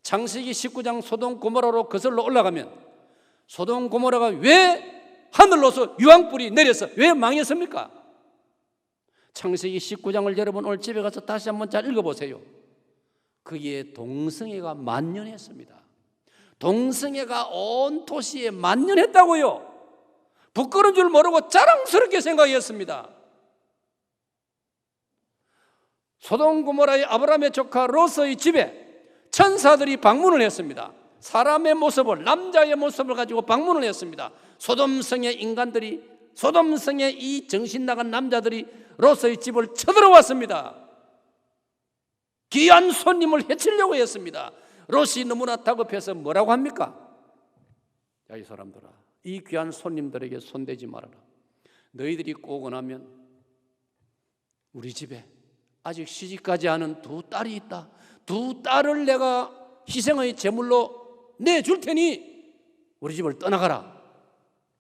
창세기 19장 소돔 고모라로 거슬러 올라가면 소돔 고모라가 왜 하늘로서 유황불이 내려서 왜 망했습니까? 창세기 19장을 여러분 오늘 집에 가서 다시 한번 잘 읽어보세요. 거기에 동성애가 만연했습니다. 동성애가 온 도시에 만연했다고요. 부끄러운 줄 모르고 자랑스럽게 생각했습니다. 소돔 고모라의 아브라함의 조카 롯의 집에 천사들이 방문을 했습니다. 사람의 모습을, 남자의 모습을 가지고 방문을 했습니다. 소돔성의 인간들이, 소돔성의 이 정신 나간 남자들이 롯의 집을 쳐들어왔습니다. 귀한 손님을 해치려고 했습니다. 롯이 너무나 다급해서 뭐라고 합니까? 야, 이 사람들아, 이 귀한 손님들에게 손대지 말아라. 너희들이 꼭 원하면 우리 집에 아직 시집가지 않은 두 딸이 있다. 두 딸을 내가 희생의 제물로 내줄 테니 우리 집을 떠나가라.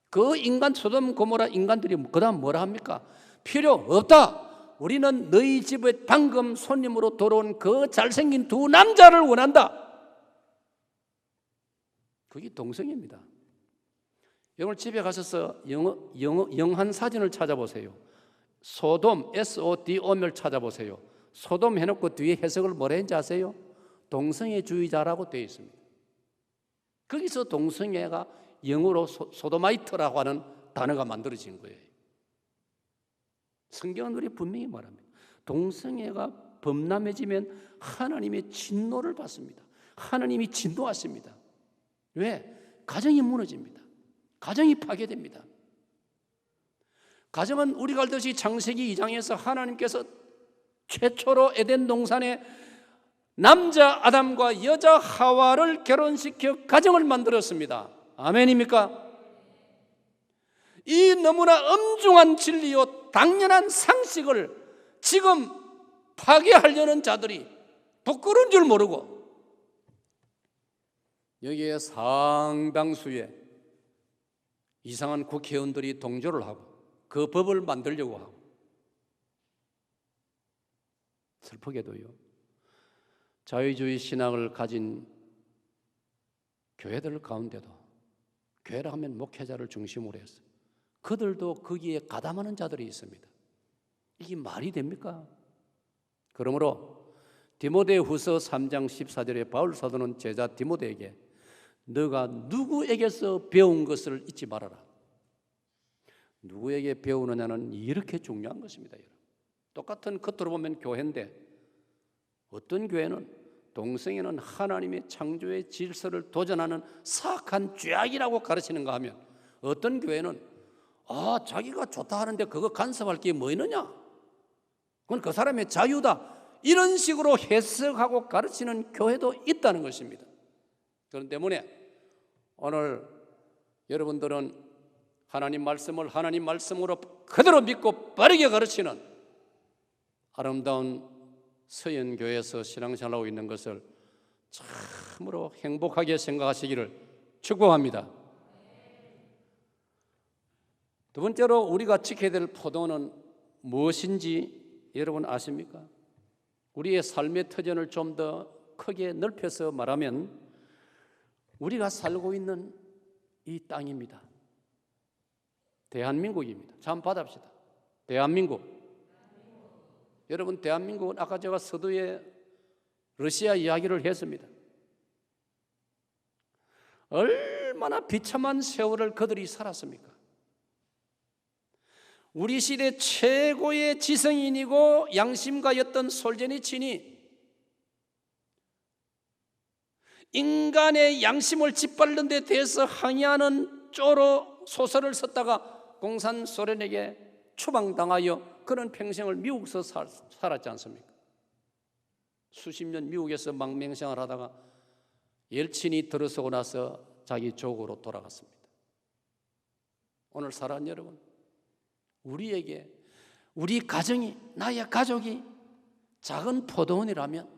그 인간 소돔 고모라 인간들이 그 다음 뭐라 합니까? 필요 없다. 우리는 너희 집에 방금 손님으로 들어온 그 잘생긴 두 남자를 원한다. 그게 동성애입니다. 여러분 집에 가셔서 영한 사진을 찾아보세요. 소돔, SODOM을 찾아보세요. 소돔 해놓고 뒤에 해석을 뭐라 했는지 아세요? 동성애주의자라고 되어 있습니다. 거기서 동성애가 영어로 소도마이트라고 하는 단어가 만들어진 거예요. 성경은 우리 분명히 말합니다. 동성애가 범람해지면 하나님의 진노를 받습니다. 하나님이 진노하십니다. 왜? 가정이 무너집니다. 가정이 파괴됩니다. 가정은 우리가 알듯이 창세기 2장에서 하나님께서 최초로 에덴 동산에 남자 아담과 여자 하와를 결혼시켜 가정을 만들었습니다. 아멘입니까? 이 너무나 엄중한 진리요 당연한 상식을 지금 파괴하려는 자들이 부끄러운 줄 모르고 여기에 상당수의 이상한 국회의원들이 동조를 하고 그 법을 만들려고 하고, 슬프게도요 자유주의 신앙을 가진 교회들 가운데도, 교회라 하면 목회자를 중심으로 해서 그들도 거기에 가담하는 자들이 있습니다. 이게 말이 됩니까? 그러므로 디모데후서 3장 14절에 바울 사도는 제자 디모데에게 너가 누구에게서 배운 것을 잊지 말아라. 누구에게 배우느냐는 이렇게 중요한 것입니다. 똑같은 겉으로 보면 교회인데 어떤 교회는 동성애는 하나님의 창조의 질서를 도전하는 사악한 죄악이라고 가르치는가 하면 어떤 교회는 자기가 좋다 하는데 그거 간섭할 게 뭐 있느냐? 그건 그 사람의 자유다. 이런 식으로 해석하고 가르치는 교회도 있다는 것입니다. 그렇기 때문에 오늘 여러분들은 하나님 말씀을 하나님 말씀으로 그대로 믿고 빠르게 가르치는 아름다운 서연교회에서 신앙생활하고 있는 것을 참으로 행복하게 생각하시기를 축복합니다. 두 번째로 우리가 지켜야 될 포도는 무엇인지 여러분 아십니까? 우리의 삶의 터전을 좀 더 크게 넓혀서 말하면 우리가 살고 있는 이 땅입니다. 대한민국입니다. 자, 한번 받아봅시다. 대한민국. 여러분, 대한민국은 아까 제가 서두에 러시아 이야기를 했습니다. 얼마나 비참한 세월을 그들이 살았습니까? 우리 시대 최고의 지성인이고 양심가였던 솔제니친이 인간의 양심을 짓밟는 데 대해서 항의하는 쪼로 소설을 썼다가 공산 소련에게 추방당하여 그런 평생을 미국에서 살았지 않습니까? 수십 년 미국에서 망명생활 하다가 옐친이 들어서고 나서 자기 조국으로 돌아갔습니다. 오늘 사랑하는 여러분, 우리에게 우리 가정이, 나의 가족이 작은 포도원이라면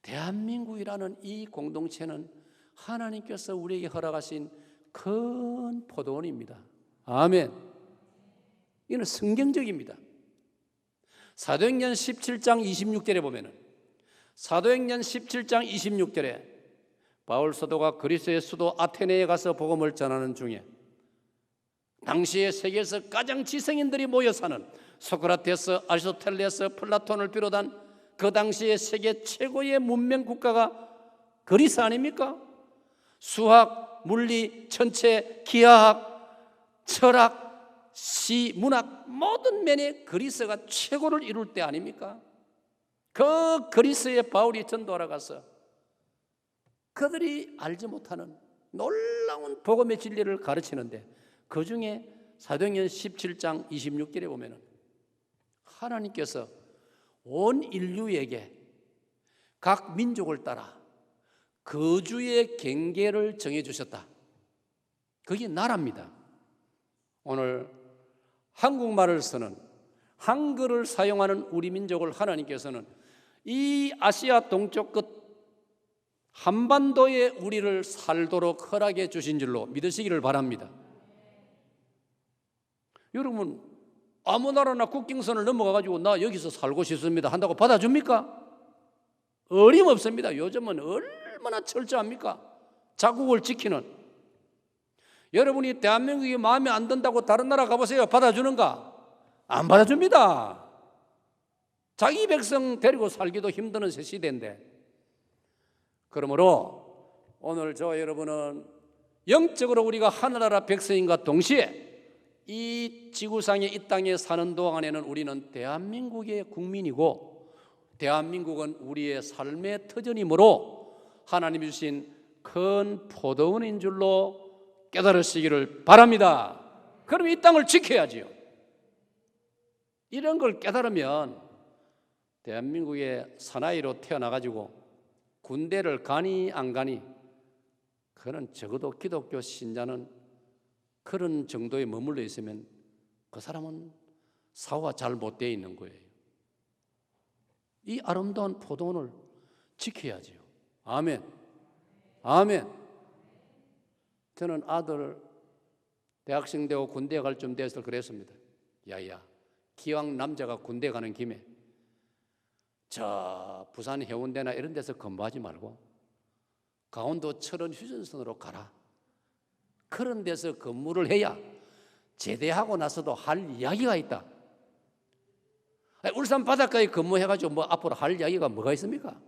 대한민국이라는 이 공동체는 하나님께서 우리에게 허락하신 큰 포도원입니다. 아멘. 이는 성경적입니다. 사도행전 17장 26절에 보면은 사도행전 17장 26절에 바울 사도가 그리스의 수도 아테네에 가서 복음을 전하는 중에 당시에 세계에서 가장 지성인들이 모여 사는 소크라테스, 아리스토텔레스, 플라톤을 비롯한 그 당시에 세계 최고의 문명 국가가 그리스 아닙니까? 수학, 물리, 천체, 기하학, 철학, 시, 문학 모든 면에 그리스가 최고를 이룰 때 아닙니까? 그 그리스에 바울이 전도하러 가서 그들이 알지 못하는 놀라운 복음의 진리를 가르치는데 그 중에 사도행전 17장 26절에 보면은 하나님께서 온 인류에게 각 민족을 따라 거주의 경계를 정해주셨다. 그게 나라입니다. 오늘 한국말을 쓰는 한글을 사용하는 우리 민족을 하나님께서는 이 아시아 동쪽 끝 한반도에 우리를 살도록 허락해 주신 줄로 믿으시기를 바랍니다. 여러분, 아무 나라나 국경선을 넘어가가지고 나 여기서 살고 싶습니다 한다고 받아줍니까? 어림없습니다. 요즘은 얼마나 철저합니까? 자국을 지키는. 여러분이 대한민국이 마음에 안 든다고 다른 나라 가보세요. 받아주는가? 안 받아줍니다. 자기 백성 데리고 살기도 힘드는 새 시대인데, 그러므로 오늘 저 여러분은 영적으로 우리가 하늘나라 백성인과 동시에 이 지구상에 이 땅에 사는 동안에는 우리는 대한민국의 국민이고 대한민국은 우리의 삶의 터전이므로 하나님이 주신 큰 포도원인 줄로 깨달으시기를 바랍니다. 그럼 이 땅을 지켜야지요. 이런 걸 깨달으면 대한민국의 사나이로 태어나가지고 군대를 가니 안 가니, 그는 적어도 기독교 신자는 그런 정도에 머물러 있으면 그 사람은 사고가 잘 못 되어 있는 거예요. 이 아름다운 포도원을 지켜야지요. 아멘. 아멘. 저는 아들 대학생 되고 군대 갈 쯤 돼서 그랬습니다. 야야, 기왕 남자가 군대 가는 김에 저 부산 해운대나 이런 데서 근무하지 말고 강원도 철원 휴전선으로 가라. 그런 데서 근무를 해야 제대하고 나서도 할 이야기가 있다. 울산 바닷가에 근무해가지고 뭐 앞으로 할 이야기가 뭐가 있습니까?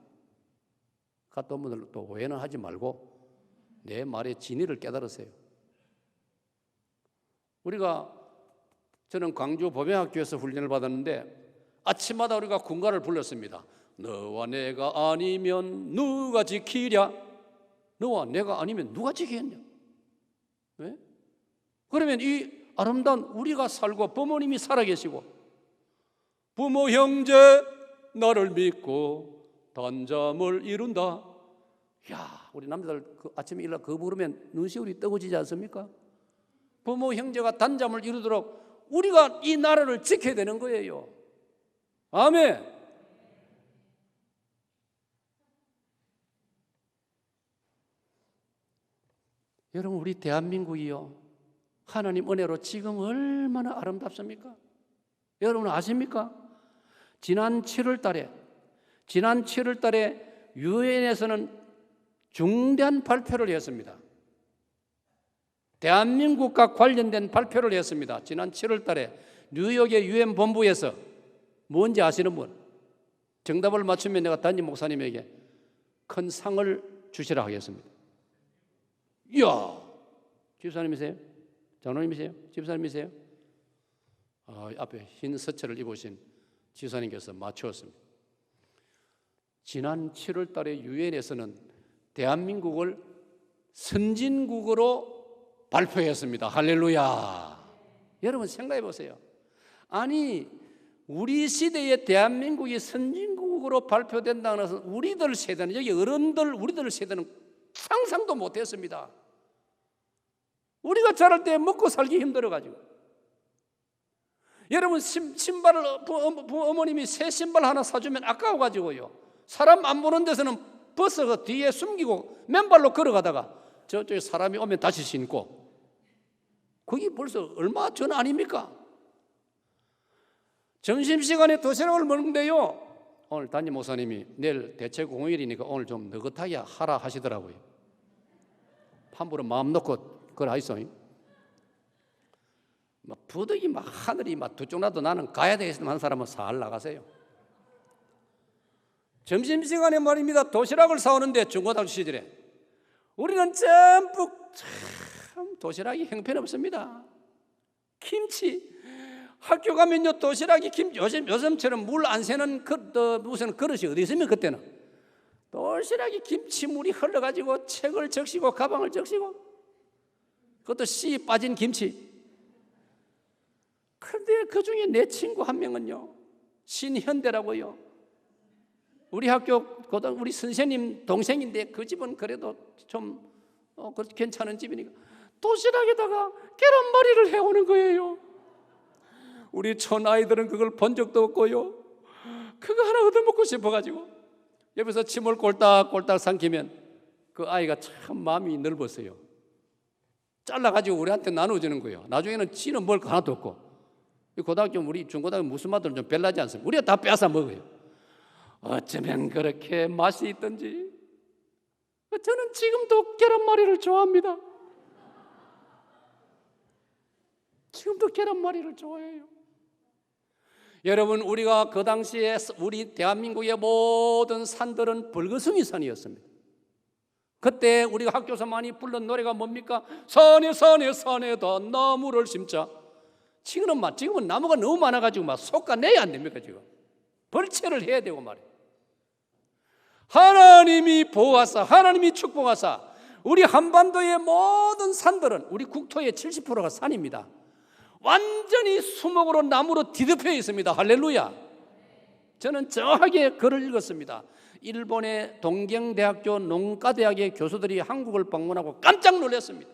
갔다 오면 또 오해는 하지 말고 내 말의 진위를 깨달으세요. 저는 광주 보병학교에서 훈련을 받았는데 아침마다 우리가 군가를 불렀습니다. 너와 내가 아니면 누가 지키랴? 너와 내가 아니면 누가 지키겠냐? 왜? 그러면 이 아름다운 우리가 살고 부모님이 살아계시고 부모 형제 나를 믿고 단잠을 이룬다. 야, 우리 남자들 아침에 일어나 그거 부르면 눈시울이 뜨거워지지 않습니까? 부모 형제가 단잠을 이루도록 우리가 이 나라를 지켜야 되는 거예요. 아멘. 여러분, 우리 대한민국이요, 하나님 은혜로 지금 얼마나 아름답습니까? 여러분 아십니까? 지난 7월 달에 유엔에서는 중대한 발표를 했습니다. 대한민국과 관련된 발표를 했습니다. 지난 7월 달에 뉴욕의 유엔 본부에서 뭔지 아시는 분? 정답을 맞추면 내가 담임 목사님에게 큰 상을 주시라 하겠습니다. 이야, 집사님이세요? 장로님이세요? 집사님이세요? 앞에 흰 서체를 입으신 집사님께서 맞추었습니다. 지난 7월 달에 유엔에서는 대한민국을 선진국으로 발표했습니다. 할렐루야. 여러분 생각해 보세요. 아니, 우리 시대에 대한민국이 선진국으로 발표된다는 것은 우리들 세대는, 여기 어른들 우리들 세대는 상상도 못했습니다. 우리가 자랄 때 먹고 살기 힘들어가지고. 여러분, 신발을 어머님이 새 신발 하나 사주면 아까워가지고요, 사람 안 보는 데서는 벗어서 뒤에 숨기고 맨발로 걸어가다가 저쪽에 사람이 오면 다시 신고. 그게 벌써 얼마 전 아닙니까? 점심시간에 도시락을 먹는데요, 오늘 담임 목사님이 내일 대체 공휴일이니까 오늘 좀 느긋하게 하라 하시더라고요. 함부로 마음 놓고 그걸 하이소. 막 부득이 막 하늘이 막 두 쪽 나도 나는 가야 되겠으면 한 사람은 살 나가세요. 점심시간에 말입니다, 도시락을 사오는데 중고등학교 시절에 우리는 전부 참 도시락이 형편없습니다. 김치, 학교 가면요 도시락이 요즘처럼 물 안 새는 무슨 그릇이 어디 있으면 그때는 도시락이 김치물이 흘러가지고 책을 적시고 가방을 적시고, 그것도 씨 빠진 김치. 그런데 그중에 내 친구 한 명은요, 신현대라고요, 우리 학교 고등 우리 선생님 동생인데 그 집은 그래도 좀 괜찮은 집이니까 도시락에다가 계란말이를 해오는 거예요. 우리 촌 아이들은 그걸 본 적도 없고요. 그거 하나 얻어먹고 싶어가지고 옆에서 침을 꼴딱꼴딱 삼키면 그 아이가 참 마음이 넓었어요. 잘라가지고 우리한테 나눠주는 거예요. 나중에는 지는 먹을 거 하나도 없고. 고등학교 우리 중고등학교 무슨 맛들은 좀 별나지 않습니다. 우리가 다 뺏어 먹어요. 어쩌면 그렇게 맛이 있던지. 저는 지금도 계란말이를 좋아합니다. 지금도 계란말이를 좋아해요. 여러분, 우리가 그 당시에 우리 대한민국의 모든 산들은 벌거숭이 산이었습니다. 그때 우리가 학교에서 많이 부른 노래가 뭡니까? 산에 산에 산에다 나무를 심자. 지금은 나무가 너무 많아가지고 막 솎아내야 안 됩니까? 지금 벌채를 해야 되고 말이에요. 하나님이 보호하사, 하나님이 축복하사 우리 한반도의 모든 산들은 우리 국토의 70%가 산입니다. 완전히 수목으로 나무로 뒤덮여 있습니다. 할렐루야. 저는 정확하게 글을 읽었습니다. 일본의 동경대학교 농가대학의 교수들이 한국을 방문하고 깜짝 놀랐습니다.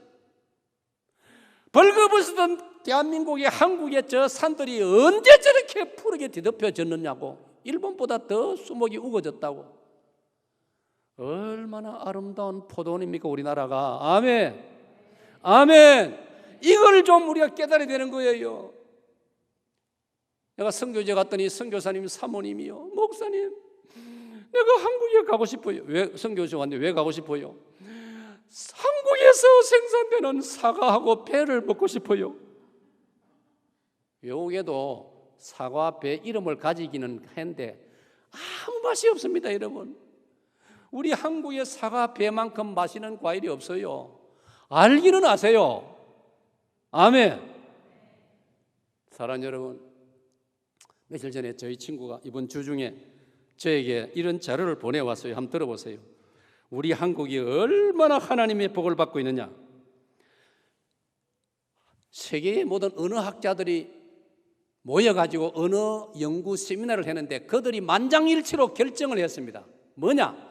벌거벗었던 대한민국의 한국의 저 산들이 언제 저렇게 푸르게 뒤덮여졌느냐고, 일본보다 더 수목이 우거졌다고. 얼마나 아름다운 포도원입니까 우리나라가. 아멘, 아멘. 이걸 좀 우리가 깨달아야 되는 거예요. 내가 선교제 갔더니 선교사님 사모님이요, 목사님 내가 한국에 가고 싶어요. 왜 선교제 왔는데 왜 가고 싶어요? 한국에서 생산되는 사과하고 배를 먹고 싶어요. 여기에도 사과 배 이름을 가지기는 한데 아무 맛이 없습니다. 여러분, 우리 한국의 사과 배만큼 맛있는 과일이 없어요. 알기는 아세요. 아멘. 사랑하는 여러분, 며칠 전에 저희 친구가 이번 주 중에 저에게 이런 자료를 보내왔어요. 한번 들어보세요. 우리 한국이 얼마나 하나님의 복을 받고 있느냐. 세계의 모든 언어학자들이 모여가지고 언어 연구 세미나를 했는데 그들이 만장일치로 결정을 했습니다. 뭐냐?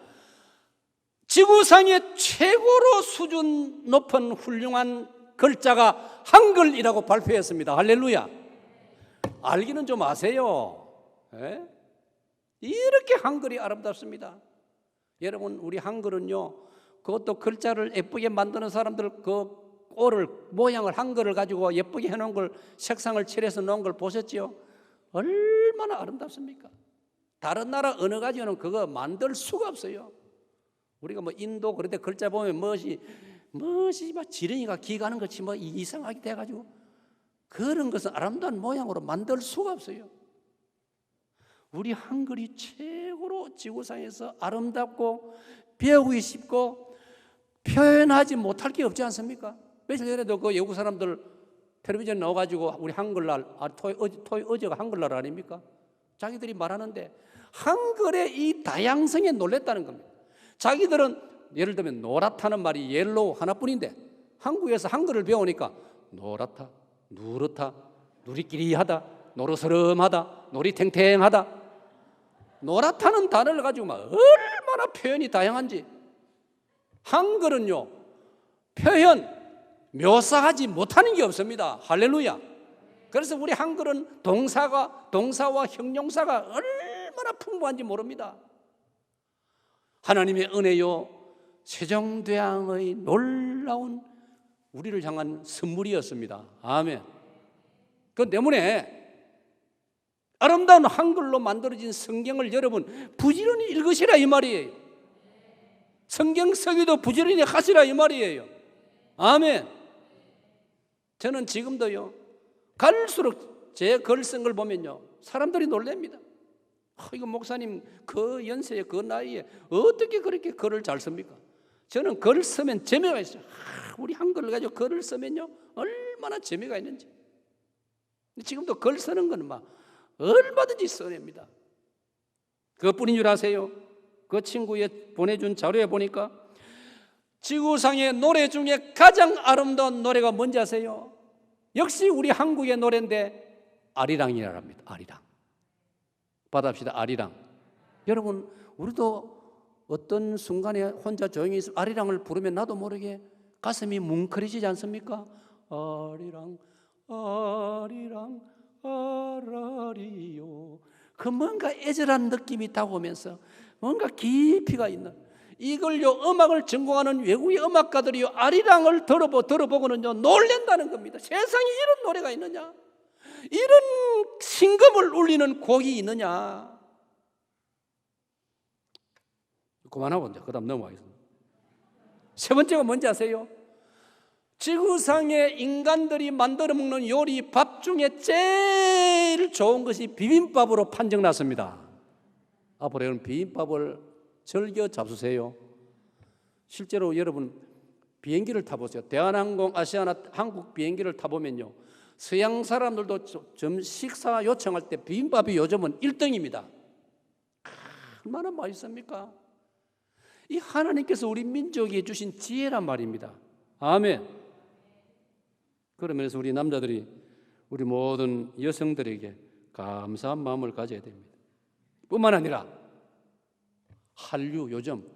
지구상의 최고로 수준 높은 훌륭한 글자가 한글이라고 발표했습니다. 할렐루야. 알기는 좀 아세요. 에? 이렇게 한글이 아름답습니다. 여러분, 우리 한글은요, 그것도 글자를 예쁘게 만드는 사람들 그 꼴을, 모양을, 한글을 가지고 예쁘게 해놓은 걸, 색상을 칠해서 놓은 걸 보셨죠? 얼마나 아름답습니까? 다른 나라 언어 가지고는 그거 만들 수가 없어요. 우리가 뭐 인도 그런데 글자 보면 멋이 막 지렁이가 기가는 것이 뭐 이상하게 돼가지고 그런 것은 아름다운 모양으로 만들 수가 없어요. 우리 한글이 최고로 지구상에서 아름답고 배우기 쉽고 표현하지 못할 게 없지 않습니까? 며칠 전에도 그 외국 사람들 텔레비전 나와가지고 우리 한글날, 어제가 한글날 아닙니까? 자기들이 말하는데 한글의 이 다양성에 놀랬다는 겁니다. 자기들은 예를 들면 노랗다는 말이 옐로우 하나뿐인데 한국에서 한글을 배우니까 노랗다, 누렇다, 누리끼리하다, 노르스름하다, 노리탱탱하다. 노랗다는 단어를 가지고 막 얼마나 표현이 다양한지. 한글은요, 표현, 묘사하지 못하는 게 없습니다. 할렐루야. 그래서 우리 한글은 동사와 형용사가 얼마나 풍부한지 모릅니다. 하나님의 은혜요, 세종대왕의 놀라운 우리를 향한 선물이었습니다. 아멘. 그 때문에 아름다운 한글로 만들어진 성경을 여러분 부지런히 읽으시라 이 말이에요. 성경 서기도 부지런히 하시라 이 말이에요. 아멘. 저는 지금도요, 갈수록 제 글 쓴 걸 보면요, 사람들이 놀랍니다. 이거 목사님 그 연세에 그 나이에 어떻게 그렇게 글을 잘 씁니까? 저는 글을 쓰면 재미가 있어요. 우리 한글을 가지고 글을 쓰면요, 얼마나 재미가 있는지. 지금도 글 쓰는 건 막 얼마든지 써냅니다. 그것뿐인 줄 아세요? 그 친구에 보내준 자료에 보니까 지구상의 노래 중에 가장 아름다운 노래가 뭔지 아세요? 역시 우리 한국의 노래인데 아리랑이라 합니다. 아리랑. 받아봅시다. 아리랑. 여러분, 우리도 어떤 순간에 혼자 조용히 있으면 아리랑을 부르면 나도 모르게 가슴이 뭉클해지지 않습니까? 아리랑 아리랑 아라리요. 그 뭔가 애절한 느낌이 다가오면서 뭔가 깊이가 있는, 이걸요 음악을 전공하는 외국의 음악가들이요 아리랑을 들어보고는요 놀랜다는 겁니다. 세상에 이런 노래가 있느냐, 이런 신금을 울리는 곡이 있느냐. 그만하고 이제 그 다음 넘어가겠습니다. 세 번째가 뭔지 아세요? 지구상의 인간들이 만들어 먹는 요리 밥 중에 제일 좋은 것이 비빔밥으로 판정났습니다. 앞으로 여러분 비빔밥을 즐겨 잡수세요. 실제로 여러분 비행기를 타보세요. 대한항공, 아시아나 한국 비행기를 타보면요, 서양 사람들도 식사 요청할 때 비빔밥이 요즘은 1등입니다. 얼마나 맛있습니까? 이 하나님께서 우리 민족에 주신 지혜란 말입니다. 아멘. 그러면서 우리 남자들이 우리 모든 여성들에게 감사한 마음을 가져야 됩니다. 뿐만 아니라 한류, 요즘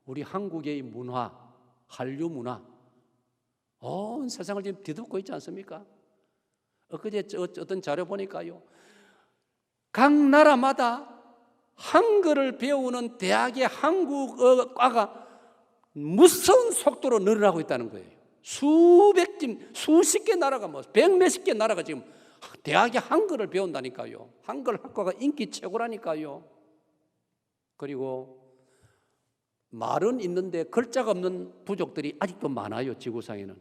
우리 한국의 문화, 한류 문화 온 세상을 지금 뒤덮고 있지 않습니까? 엊그제 어떤 자료 보니까요, 각 나라마다 한글을 배우는 대학의 한국어과가 무서운 속도로 늘어나고 있다는 거예요. 수십 개 나라가, 백몇십 개 나라가 지금 대학의 한글을 배운다니까요. 한글 학과가 인기 최고라니까요. 그리고 말은 있는데 글자가 없는 부족들이 아직도 많아요. 지구상에는.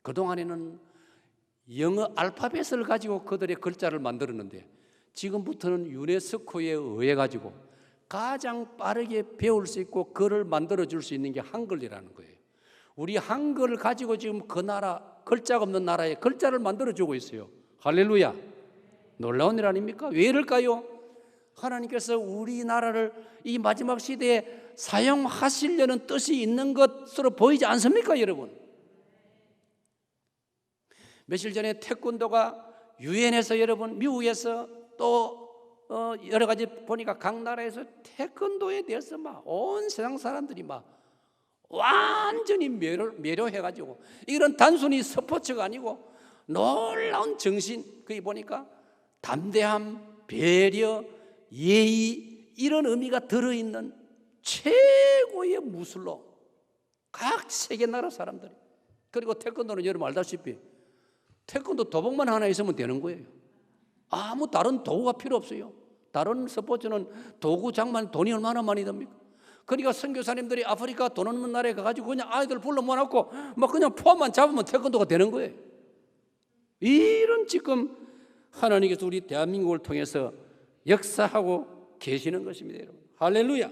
그동안에는 영어 알파벳을 가지고 그들의 글자를 만들었는데 지금부터는 유네스코에 의해 가지고 가장 빠르게 배울 수 있고 글을 만들어줄 수 있는 게 한글이라는 거예요. 우리 한글을 가지고 지금 그 나라, 글자가 없는 나라에 글자를 만들어주고 있어요. 할렐루야. 놀라운 일 아닙니까? 왜 이럴까요? 하나님께서 우리나라를 이 마지막 시대에 사용하시려는 뜻이 있는 것으로 보이지 않습니까, 여러분? 며칠 전에 태권도가 유엔에서, 여러분, 미국에서 또 여러 가지 보니까 각 나라에서 태권도에 대해서 막 온 세상 사람들이 막 완전히 매료해가지고, 이런 단순히 스포츠가 아니고 놀라운 정신, 거기 보니까 담대함, 배려, 예의, 이런 의미가 들어있는 최고의 무술로 각 세계 나라 사람들이. 그리고 태권도는 여러분 알다시피 태권도 도복만 하나 있으면 되는 거예요. 아무 다른 도구가 필요 없어요. 다른 스포츠는 도구 장만 돈이 얼마나 많이 듭니까? 그러니까 선교사님들이 아프리카 돈 없는 나라에 가가지고 그냥 아이들 불러 모아놓고 막 그냥 포함만 잡으면 태권도가 되는 거예요. 이런 지금 하나님께서 우리 대한민국을 통해서 역사하고 계시는 것입니다, 여러분. 할렐루야.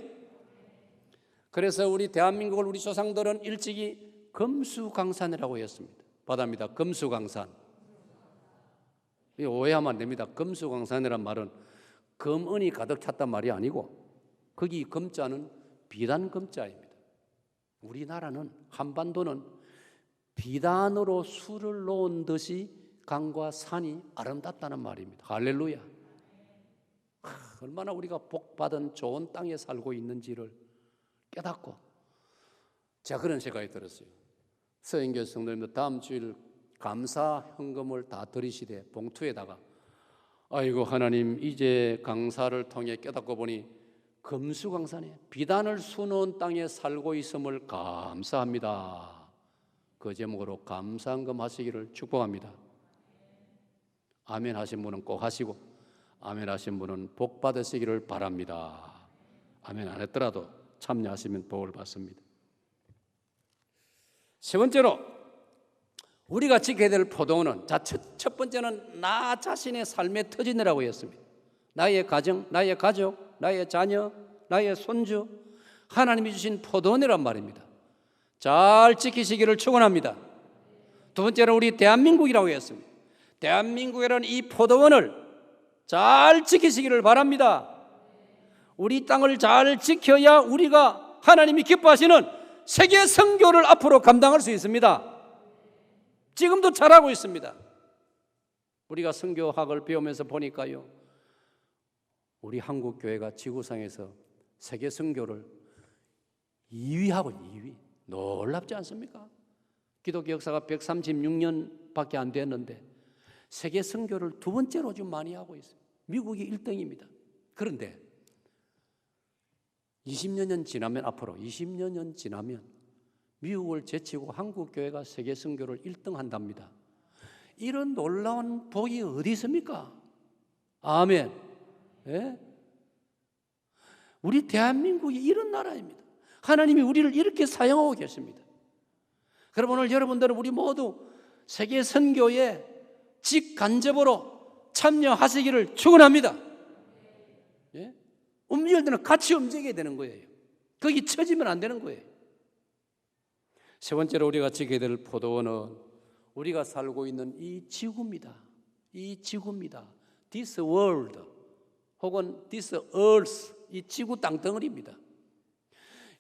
그래서 우리 대한민국을 우리 조상들은 일찍이 금수강산이라고 했습니다. 바다입니다. 금수강산. 오해하면 안 됩니다. 금수강산이란 말은 금은이 가득 찼단 말이 아니고, 거기 금자는 비단 금자입니다. 우리나라는, 한반도는 비단으로 수를 놓은 듯이 강과 산이 아름답다는 말입니다. 할렐루야. 얼마나 우리가 복받은 좋은 땅에 살고 있는지를 깨닫고, 제가 그런 생각이 들었어요. 서인교 성도님들 다음 주일 감사 헌금을 다 드리시되 봉투에다가, 아이고 하나님, 이제 강사를 통해 깨닫고 보니 금수강산에 비단을 수놓은 땅에 살고 있음을 감사합니다. 그 제목으로 감사헌금 하시기를 축복합니다. 아멘 하신 분은 꼭 하시고, 아멘 하신 분은 복 받으시기를 바랍니다. 아멘 안 했더라도 참여하시면 복을 받습니다. 세 번째로 우리가 지켜야 될 포도원은, 첫 번째는 나 자신의 삶의 터전이라고 했습니다. 나의 가정, 나의 가족, 나의 자녀, 나의 손주, 하나님이 주신 포도원이란 말입니다. 잘 지키시기를 축원합니다. 두 번째는 우리 대한민국이라고 했습니다. 대한민국이라는 이 포도원을 잘 지키시기를 바랍니다. 우리 땅을 잘 지켜야 우리가 하나님이 기뻐하시는 세계 선교를 앞으로 감당할 수 있습니다. 지금도 잘하고 있습니다. 우리가 선교학을 배우면서 보니까요, 우리 한국 교회가 지구상에서 세계 선교를 2위하고 2위. 놀랍지 않습니까? 기독교 역사가 136년밖에 안 됐는데 세계 선교를 두 번째로 좀 많이 하고 있어요. 미국이 1등입니다. 그런데 20여 년 지나면 앞으로 20여 년 지나면 미국을 제치고 한국 교회가 세계 선교를 1등 한답니다. 이런 놀라운 복이 어디 있습니까? 아멘. 예? 우리 대한민국이 이런 나라입니다. 하나님이 우리를 이렇게 사용하고 계십니다. 그럼 오늘 여러분들은 우리 모두 세계 선교에 직간접으로 참여하시기를 축원합니다. 예? 움직일 때는 같이 움직여야 되는 거예요. 거기 처지면 안 되는 거예요. 세 번째로 우리가 지켜야 될 포도원은 우리가 살고 있는 이 지구입니다. 이 지구입니다. This world 혹은 this earth, 이 지구 땅덩어리입니다.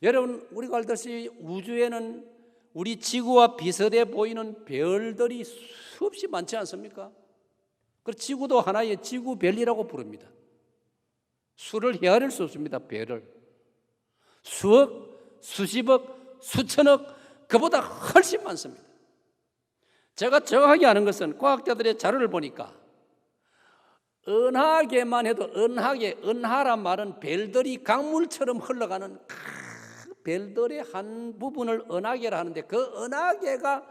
여러분, 우리가 알듯이 우주에는 우리 지구와 비슷해 보이는 별들이 수없이 많지 않습니까? 그 지구도 하나의 지구별이라고 부릅니다. 수를 헤아릴 수 없습니다. 별을 수억, 수십억, 수천억, 그보다 훨씬 많습니다. 제가 정확하게 아는 것은 과학자들의 자료를 보니까 은하계만 해도 은하란 말은 별들이 강물처럼 흘러가는 별들의 한 부분을 은하계라 하는데 그 은하계가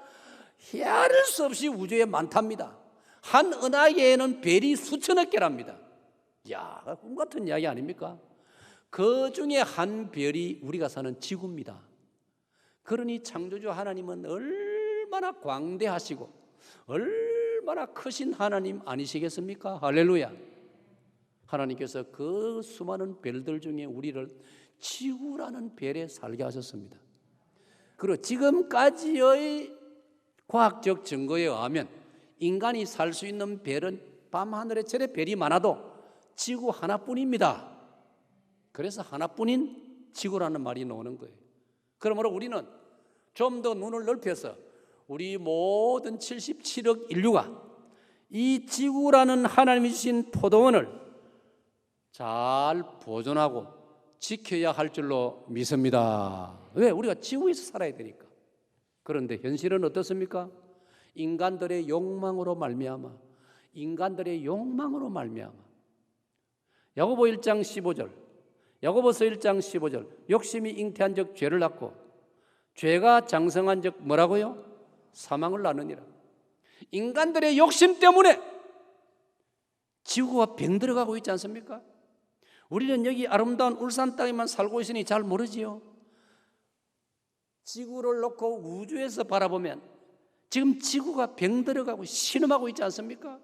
헤아릴 수 없이 우주에 많답니다. 한 은하계에는 별이 수천억 개랍니다. 이야, 꿈 같은 이야기 아닙니까? 그 중에 한 별이 우리가 사는 지구입니다. 그러니 창조주 하나님은 얼마나 광대하시고 얼마나 크신 하나님 아니시겠습니까? 할렐루야. 하나님께서 그 수많은 별들 중에 우리를 지구라는 별에 살게 하셨습니다. 그리고 지금까지의 과학적 증거에 의하면 인간이 살 수 있는 별은 밤하늘에 저래 별이 많아도 지구 하나뿐입니다. 그래서 하나뿐인 지구라는 말이 나오는 거예요. 그러므로 우리는 좀 더 눈을 넓혀서 우리 모든 77억 인류가 이 지구라는 하나님이 주신 포도원을 잘 보존하고 지켜야 할 줄로 믿습니다. 왜? 우리가 지구에서 살아야 되니까. 그런데 현실은 어떻습니까? 인간들의 욕망으로 말미암아 야고보 1장 15절, 야고보서 1장 15절, 욕심이 잉태한 적 죄를 낳고 죄가 장성한 적 뭐라고요? 사망을 낳느니라. 인간들의 욕심 때문에 지구가 병들어가고 있지 않습니까? 우리는 여기 아름다운 울산 땅에만 살고 있으니 잘 모르지요. 지구를 놓고 우주에서 바라보면 지금 지구가 병들어가고 신음하고 있지 않습니까?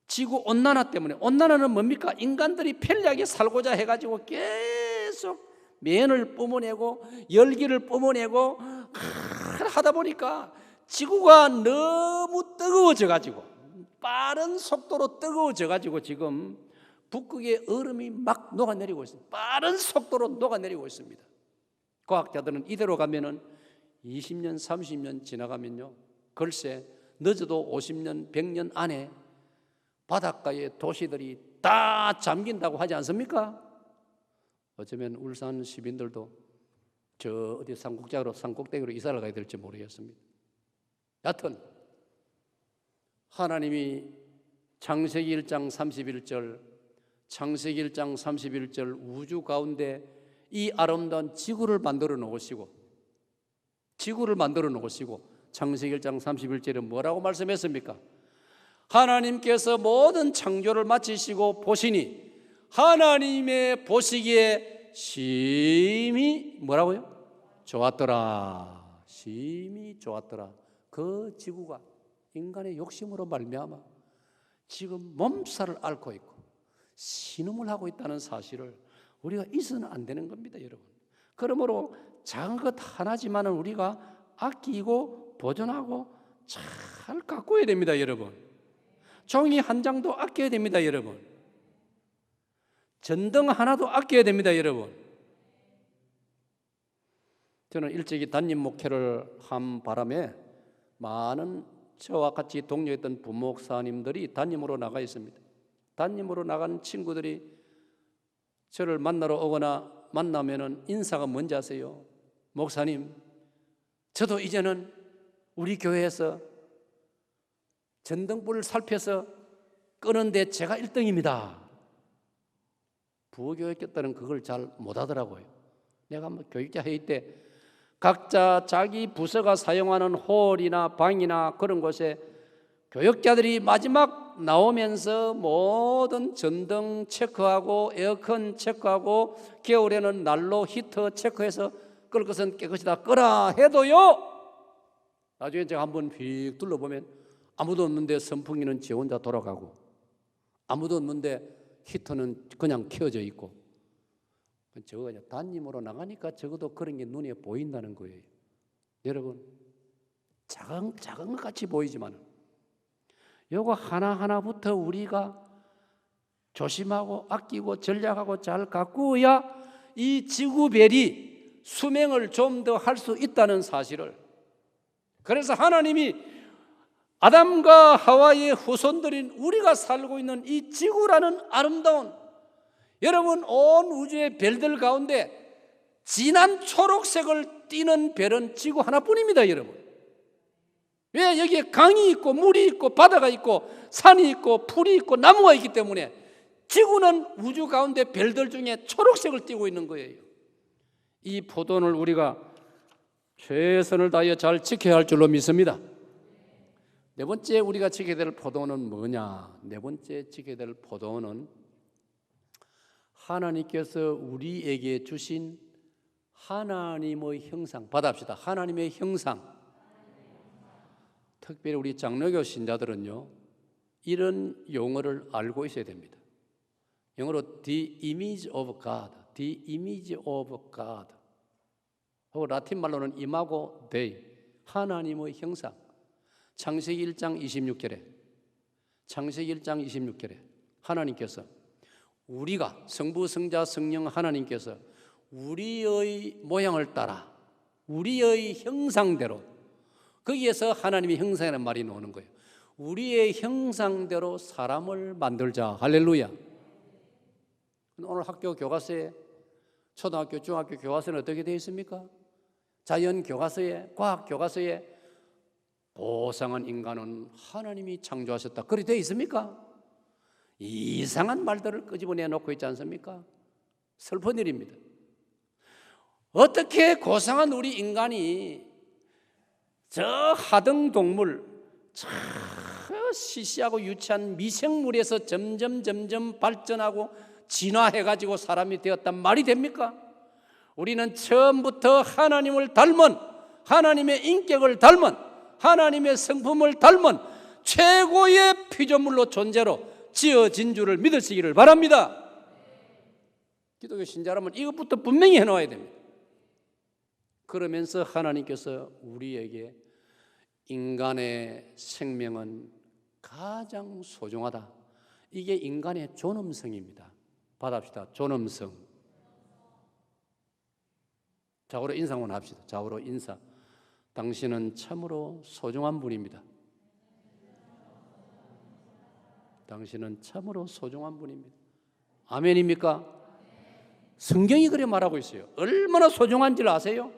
지구 온난화 때문에, 온난화는 뭡니까? 인간들이 편리하게 살고자 해가지고 계속 면을 뿜어내고 열기를 뿜어내고 하다 보니까 지구가 너무 뜨거워져가지고 빠른 속도로 뜨거워져가지고 지금 북극의 얼음이 막 녹아내리고 있습니다. 빠른 속도로 녹아내리고 있습니다. 과학자들은 이대로 가면은 20년, 30년 지나가면요, 글쎄 늦어도 50년, 100년 안에 바닷가의 도시들이 다 잠긴다고 하지 않습니까? 어쩌면 울산 시민들도 저 어디 산꼭대기로 이사를 가야 될지 모르겠습니다. 여하튼 하나님이 창세기 1장 31절, 창세기 1장 31절 우주 가운데 이 아름다운 지구를 만들어 놓으시고 창세기 1장 31절에 뭐라고 말씀했습니까? 하나님께서 모든 창조를 마치시고 보시니 하나님의 보시기에 심히 뭐라고요? 좋았더라. 심히 좋았더라. 그 지구가 인간의 욕심으로 말미암아 지금 몸살을 앓고 있고 신음을 하고 있다는 사실을 우리가 잊어서는 안 되는 겁니다, 여러분. 그러므로 작은 것 하나지만 우리가 아끼고 보존하고 잘 가꿔야 됩니다, 여러분. 종이 한 장도 아껴야 됩니다, 여러분. 전등 하나도 아껴야 됩니다, 여러분. 저는 일찍이 담임 목회를 한 바람에 많은 저와 같이 동료했던 부목사님들이 담임으로 나가 있습니다. 담임으로 나간 친구들이 저를 만나러 오거나 만나면은 인사가 뭔지 아세요? 목사님, 저도 이제는 우리 교회에서 전등불을 살펴서 끄는데 제가 1등입니다. 부교육자들은 그걸 잘 못하더라고요. 내가 한번 교육자 회의 때 각자 자기 부서가 사용하는 홀이나 방이나 그런 곳에 교육자들이 마지막 나오면서 모든 전등 체크하고 에어컨 체크하고 겨울에는 난로 히터 체크해서 끌 것은 깨끗이다 끄라 해도요, 나중에 제가 한번 휙 둘러보면 아무도 없는데 선풍기는 지 혼자 돌아가고 아무도 없는데 히터는 그냥 켜져 있고, 저거 그냥 단임으로 나가니까 적어도 그런 게 눈에 보인다는 거예요. 여러분, 작은 것 같이 보이지만 요거 하나하나부터 우리가 조심하고 아끼고 전략하고 잘 가꾸어야 이 지구별이 수명을 좀 더 할 수 있다는 사실을, 그래서 하나님이 아담과 하와의 후손들인 우리가 살고 있는 이 지구라는 아름다운, 여러분 온 우주의 별들 가운데 진한 초록색을 띠는 별은 지구 하나뿐입니다. 여러분, 왜? 여기에 강이 있고 물이 있고 바다가 있고 산이 있고 풀이 있고 나무가 있기 때문에 지구는 우주 가운데 별들 중에 초록색을 띠고 있는 거예요. 이 포도원을 우리가 최선을 다하여 잘 지켜야 할 줄로 믿습니다. 네 번째 우리가 지켜야 될 포도원은 뭐냐? 네 번째 지켜야 될 포도원은 하나님께서 우리에게 주신 하나님의 형상, 받아합시다. 하나님의 형상. 특별히 우리 장로교 신자들은요, 이런 용어를 알고 있어야 됩니다. 영어로 the image of God, the image of God. 혹은 라틴 말로는 imago Dei, 하나님의 형상. 창세기 1장 26절에, 창세기 1장 26절에 하나님께서 우리가 성부, 성자, 성령 하나님께서 우리의 모양을 따라 우리의 형상대로, 거기에서 하나님의 형상이라는 말이 나오는 거예요. 우리의 형상대로 사람을 만들자. 할렐루야. 오늘 학교 교과서에, 초등학교, 중학교 교과서는 어떻게 되어 있습니까? 자연 교과서에, 과학 교과서에 고상한 인간은 하나님이 창조하셨다, 그렇게 되어 있습니까? 이상한 말들을 끄집어내 놓고 있지 않습니까? 슬픈 일입니다. 어떻게 고상한 우리 인간이 저 하등동물, 저 시시하고 유치한 미생물에서 점점 발전하고 진화해가지고 사람이 되었단 말이 됩니까? 우리는 처음부터 하나님을 닮은, 하나님의 인격을 닮은, 하나님의 성품을 닮은 최고의 피조물로 존재로 지어진 줄을 믿으시기를 바랍니다. 기독교 신자라면 이것부터 분명히 해놓아야 됩니다. 그러면서 하나님께서 우리에게 인간의 생명은 가장 소중하다, 이게 인간의 존엄성입니다. 받아봅시다. 존엄성. 좌우로 인사 한번 합시다. 좌우로 인사. 당신은 참으로 소중한 분입니다. 당신은 참으로 소중한 분입니다. 아멘입니까? 성경이 그래 말하고 있어요. 얼마나 소중한지를 아세요?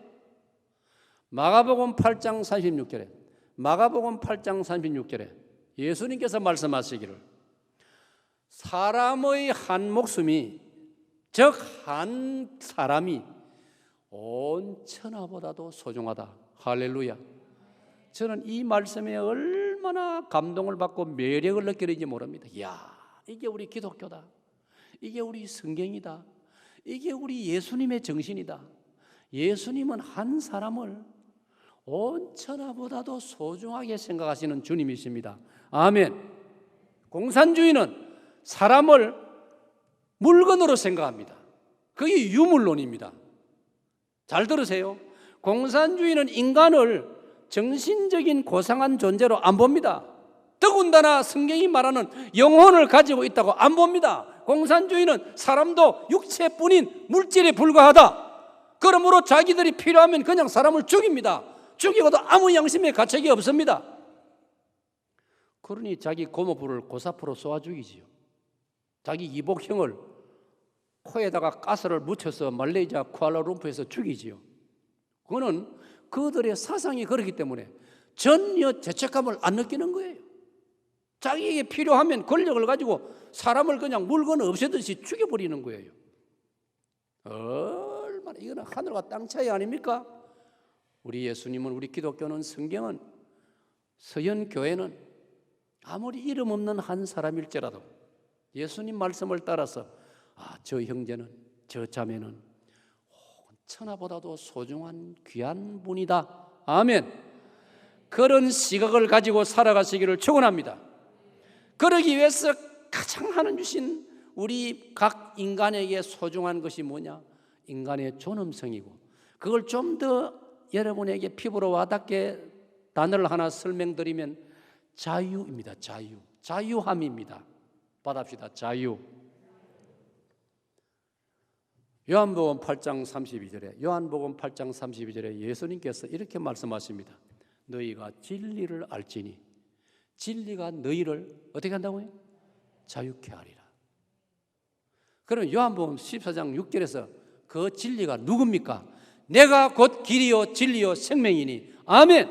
마가복음 8장 36절에, 마가복음 8장 36절에 예수님께서 말씀하시기를, 사람의 한 목숨이, 즉 한 사람이 온 천하보다도 소중하다. 할렐루야. 저는 이 말씀에 얼마나 감동을 받고 매력을 느끼는지 모릅니다. 이야, 이게 우리 기독교다. 이게 우리 성경이다. 이게 우리 예수님의 정신이다. 예수님은 한 사람을 온 천하보다도 소중하게 생각하시는 주님이십니다. 아멘. 공산주의는 사람을 물건으로 생각합니다. 그게 유물론입니다. 잘 들으세요. 공산주의는 인간을 정신적인 고상한 존재로 안 봅니다. 더군다나 성경이 말하는 영혼을 가지고 있다고 안 봅니다. 공산주의는 사람도 육체뿐인 물질에 불과하다. 그러므로 자기들이 필요하면 그냥 사람을 죽입니다. 죽이고도 아무 양심의 가책이 없습니다. 그러니 자기 고모부를 고사포로 쏘아 죽이지요. 자기 이복형을 코에다가 가스를 묻혀서 말레이시아 쿠알라룸푸르에서 죽이지요. 그거는 그들의 사상이 그렇기 때문에 전혀 죄책감을 안 느끼는 거예요. 자기에게 필요하면 권력을 가지고 사람을 그냥 물건 없애듯이 죽여버리는 거예요. 얼마나 이거는 하늘과 땅 차이 아닙니까? 우리 예수님은, 우리 기독교는, 성경은, 서연교회는 아무리 이름 없는 한 사람일지라도 예수님 말씀을 따라서 저 형제는, 저 자매는 천하보다도 소중한 귀한 분이다. 아멘. 그런 시각을 가지고 살아가시기를 축원합니다. 그러기 위해서 가장 하나님 주신 우리 각 인간에게 소중한 것이 뭐냐? 인간의 존엄성이고, 그걸 좀 더 여러분에게 피부로 와닿게 단어를 하나 설명드리면 자유입니다. 자유함입니다. 받합시다. 자유. 요한복음 8장 32절에 예수님께서 이렇게 말씀하십니다. 너희가 진리를 알지니 진리가 너희를 어떻게 한다고요? 자유케 하리라. 그럼 요한복음 14장 6절에서 그 진리가 누굽니까? 내가 곧 길이요 진리요 생명이니. 아멘.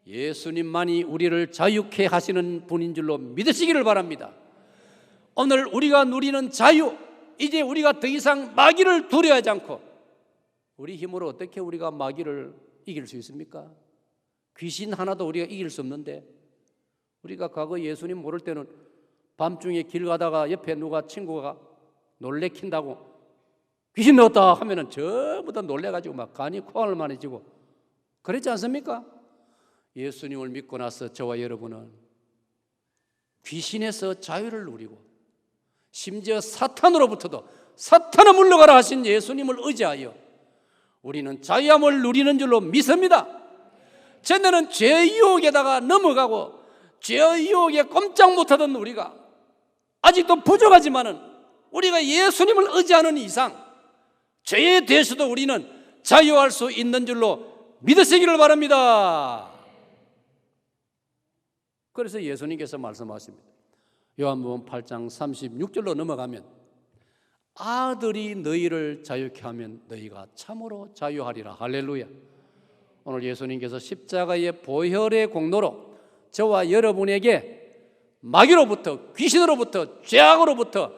예수님만이 우리를 자유케 하시는 분인 줄로 믿으시기를 바랍니다. 오늘 우리가 누리는 자유, 이제 우리가 더 이상 마귀를 두려워하지 않고, 우리 힘으로 어떻게 우리가 마귀를 이길 수 있습니까? 귀신 하나도 우리가 이길 수 없는데, 우리가 과거 예수님 모를 때는 밤중에 길 가다가 옆에 누가 친구가 놀래킨다고 귀신 넣었다 하면은 전부 다 놀래가지고 막 간이 코안을 만해지고 그랬지 않습니까? 예수님을 믿고 나서 저와 여러분은 귀신에서 자유를 누리고, 심지어 사탄으로부터도 사탄아 물러가라 하신 예수님을 의지하여 우리는 자유함을 누리는 줄로 믿습니다. 전에는 죄의 유혹에다가 넘어가고 죄의 유혹에 꼼짝 못하던 우리가 아직도 부족하지만은 우리가 예수님을 의지하는 이상 죄에 대해서도 우리는 자유할 수 있는 줄로 믿으시기를 바랍니다. 그래서 예수님께서 말씀하십니다. 요한복음 8장 36절로 넘어가면 아들이 너희를 자유케 하면 너희가 참으로 자유하리라. 할렐루야. 오늘 예수님께서 십자가의 보혈의 공로로 저와 여러분에게 마귀로부터, 귀신으로부터, 죄악으로부터,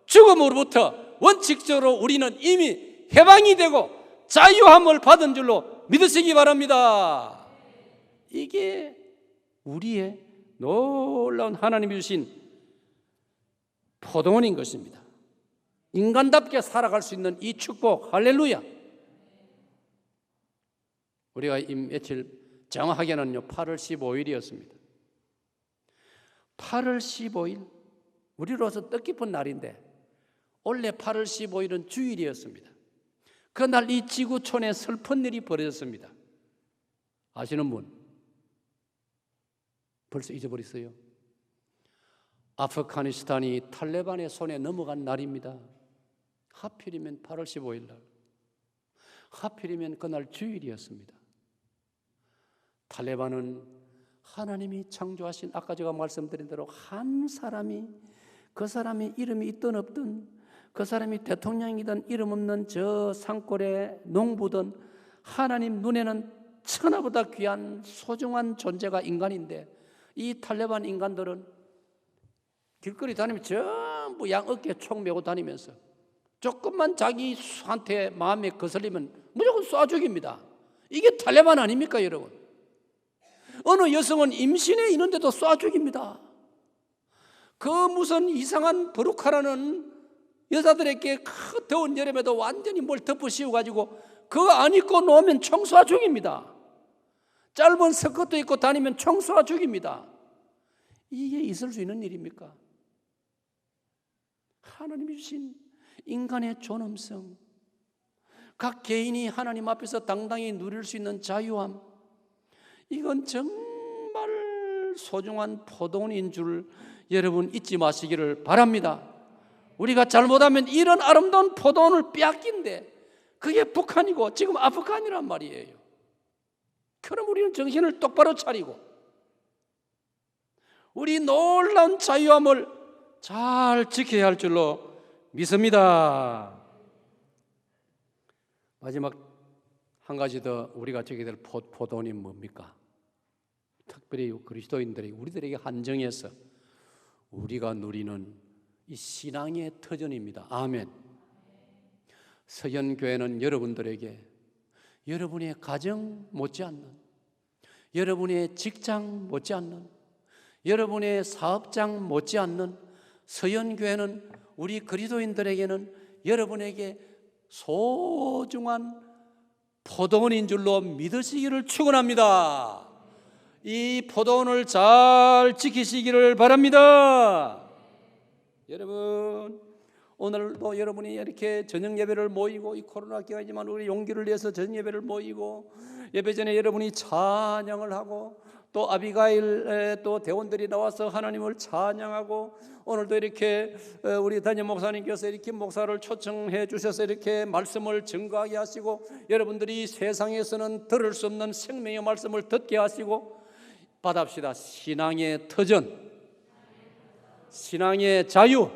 죽음으로부터 원칙적으로 우리는 이미 해방이 되고 자유함을 받은 줄로 믿으시기 바랍니다. 이게 우리의 놀라운 하나님이 주신 포도원인 것입니다. 인간답게 살아갈 수 있는 이 축복, 할렐루야. 우리가 이 며칠 정확하게는요 8월 15일이었습니다. 8월 15일 우리로서 뜻깊은 날인데 원래 8월 15일은 주일이었습니다. 그날 이 지구촌에 슬픈 일이 벌어졌습니다. 아시는 분? 벌써 잊어버렸어요. 아프가니스탄이 탈레반의 손에 넘어간 날입니다. 하필이면 8월 15일 날, 하필이면 그날 주일이었습니다. 탈레반은 하나님이 창조하신, 아까 제가 말씀드린 대로 한 사람이, 그 사람이 이름이 있든 없든, 그 사람이 대통령이든 이름 없는 저 산골의 농부든 하나님 눈에는 천하보다 귀한 소중한 존재가 인간인데, 이 탈레반 인간들은 길거리 다니면 전부 양 어깨에 총 메고 다니면서 조금만 자기한테 마음에 거슬리면 무조건 쏴 죽입니다. 이게 탈레반 아닙니까 여러분? 어느 여성은 임신해 있는데도 쏴 죽입니다. 그 무슨 이상한 버루카라는 여자들에게 그 더운 여름에도 완전히 뭘 덮어 씌워가지고 그거 안 입고 놓으면 총 쏴 죽입니다. 짧은 스커트 입고 다니면 총 쏴 죽입니다. 이게 있을 수 있는 일입니까? 하나님이 주신 인간의 존엄성, 각 개인이 하나님 앞에서 당당히 누릴 수 있는 자유함, 이건 정말 소중한 포도원인 줄 여러분 잊지 마시기를 바랍니다. 우리가 잘못하면 이런 아름다운 포도원을 빼앗긴데 그게 북한이고 지금 아프간이란 말이에요. 그럼 우리는 정신을 똑바로 차리고 우리 놀라운 자유함을 잘 지켜야 할 줄로 믿습니다. 마지막 한 가지 더 우리가 지켜야 될 포도원이 뭡니까? 특별히 그리스도인들이 우리들에게 한정해서 우리가 누리는 이 신앙의 터전입니다. 아멘. 서현교회는 여러분들에게 여러분의 가정 못지않는, 여러분의 직장 못지않는, 여러분의 사업장 못지않는 서현교회는 우리 그리스도인들에게는 여러분에게 소중한 포도원인 줄로 믿으시기를 축원합니다. 이 포도원을 잘 지키시기를 바랍니다. 여러분, 오늘도 여러분이 이렇게 저녁 예배를 모이고, 이 코로나 기간이지만 우리 용기를 내서 저녁 예배를 모이고, 예배 전에 여러분이 찬양을 하고, 또 아비가일 또 대원들이 나와서 하나님을 찬양하고, 오늘도 이렇게 우리 담임 목사님께서 이렇게 목사를 초청해 주셔서 이렇게 말씀을 증거하게 하시고, 여러분들이 세상에서는 들을 수 없는 생명의 말씀을 듣게 하시고, 받합시다. 신앙의 터전, 신앙의 자유,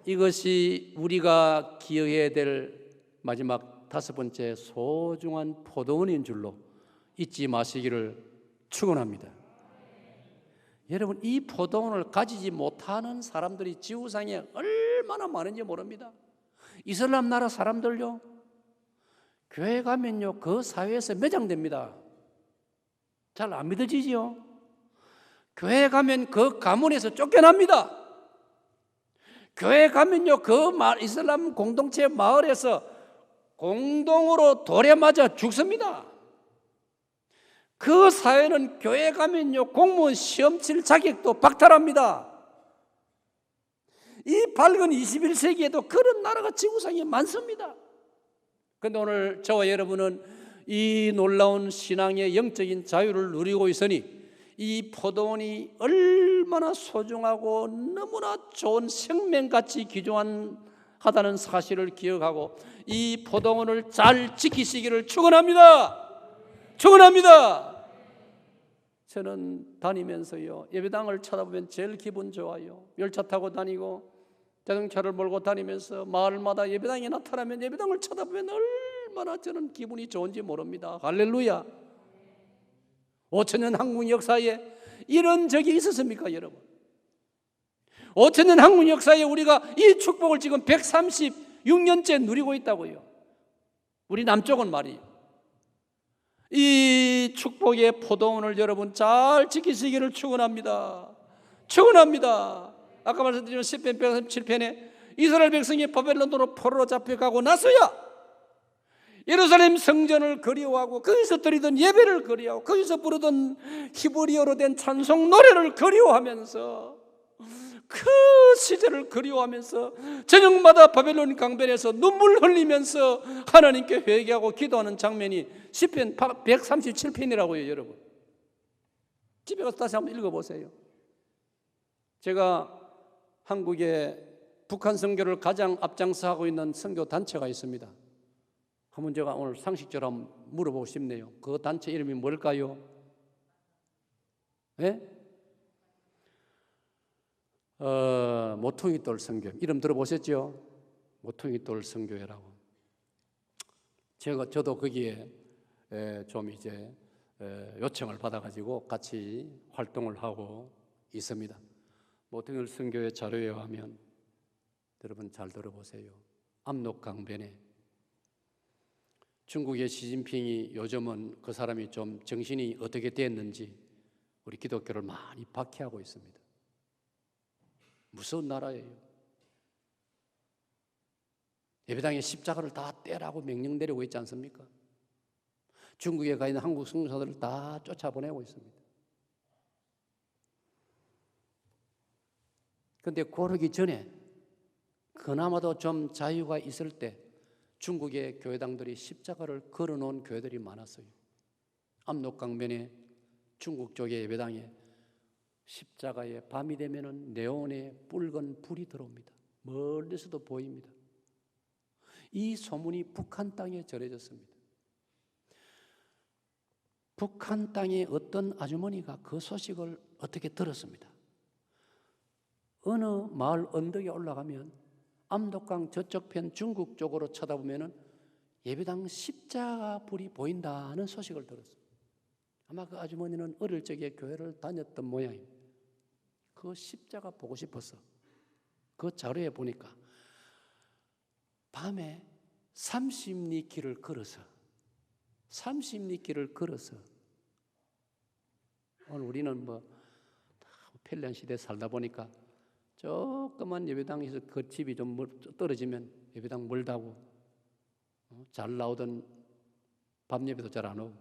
이것이 우리가 기억해야 될 마지막 5번째 소중한 포도원인 줄로 잊지 마시기를 축원합니다. 여러분, 이 포도원을 가지지 못하는 사람들이 지구상에 얼마나 많은지 모릅니다. 이슬람 나라 사람들요, 교회 가면요 그 사회에서 매장됩니다. 잘 안 믿어지지요? 교회 가면 그 가문에서 쫓겨납니다. 교회 가면요 그 이슬람 공동체 마을에서 공동으로 돌에 맞아 죽습니다. 그 사회는 교회 가면요 공무원 시험 칠 자격도 박탈합니다. 이 밝은 21세기에도 그런 나라가 지구상에 많습니다. 그런데 오늘 저와 여러분은 이 놀라운 신앙의 영적인 자유를 누리고 있으니 이 포도원이 얼마나 소중하고 너무나 좋은 생명같이 귀중하다는 사실을 기억하고 이 포도원을 잘 지키시기를 축원합니다. 축원합니다. 저는 다니면서요 예배당을 쳐다보면 제일 기분 좋아요. 열차 타고 다니고 자동차를 몰고 다니면서 마을마다 예배당이 나타나면 예배당을 쳐다보면 얼마나 저는 기분이 좋은지 모릅니다. 할렐루야. 5천년 한국 역사에 이런 적이 있었습니까, 여러분? 5천년 한국 역사에 우리가 이 축복을 지금 136년째 누리고 있다고요. 우리 남쪽은 말이에요. 이 축복의 포도원을 여러분 잘 지키시기를 축원합니다. 축원합니다. 아까 말씀드린 시편 137편에 이스라엘 백성이 바벨론으로 포로로 잡혀가고 나서야 예루살렘 성전을 그리워하고 거기서 드리던 예배를 그리워하고 거기서 부르던 히브리어로 된 찬송 노래를 그리워하면서 그 시절을 그리워하면서 저녁마다 바벨론 강변에서 눈물 흘리면서 하나님께 회개하고 기도하는 장면이 시편 137편이라고요. 여러분 집에 가서 다시 한번 읽어보세요. 제가 한국에 북한 선교를 가장 앞장서 하고 있는 선교 단체가 있습니다. 한번 제가 오늘 상식적으로 한번 물어보고 싶네요. 그 단체 이름이 뭘까요? 예? 모퉁이돌 선교 이름 들어보셨죠? 모퉁이돌 선교회라고. 저도 거기에 좀 이제 요청을 받아가지고 같이 활동을 하고 있습니다. 모퉁이돌 선교회 자료에 하면 여러분 잘 들어보세요. 압록강변에 중국의 시진핑이 요즘은 그 사람이 좀 정신이 어떻게 됐는지 우리 기독교를 많이 박해하고 있습니다. 무서운 나라예요. 예배당에 십자가를 다 떼라고 명령 내리고 있지 않습니까? 중국에 가 있는 한국 선교사들을 다 쫓아보내고 있습니다. 그런데 그러기 전에 그나마도 좀 자유가 있을 때 중국의 교회당들이 십자가를 걸어놓은 교회들이 많았어요. 압록강변에 중국 쪽의 예배당에 십자가에 밤이 되면은 네온의 붉은 불이 들어옵니다. 멀리서도 보입니다. 이 소문이 북한 땅에 전해졌습니다. 북한 땅의 어떤 아주머니가 그 소식을 어떻게 들었습니다. 어느 마을 언덕에 올라가면 압록강 저쪽 편 중국 쪽으로 쳐다보면은 예배당 십자가 불이 보인다는 소식을 들었어요. 아마 그 아주머니는 어릴 적에 교회를 다녔던 모양입니다. 그 십자가 보고 싶어서 그 자료에 보니까 밤에 30리 길을 걸어서 오늘 우리는 뭐 편리한 시대에 살다 보니까 조그만 예배당에서 그 집이 좀 떨어지면 예배당 멀다고 잘 나오던 밤 예배도 잘 안 오고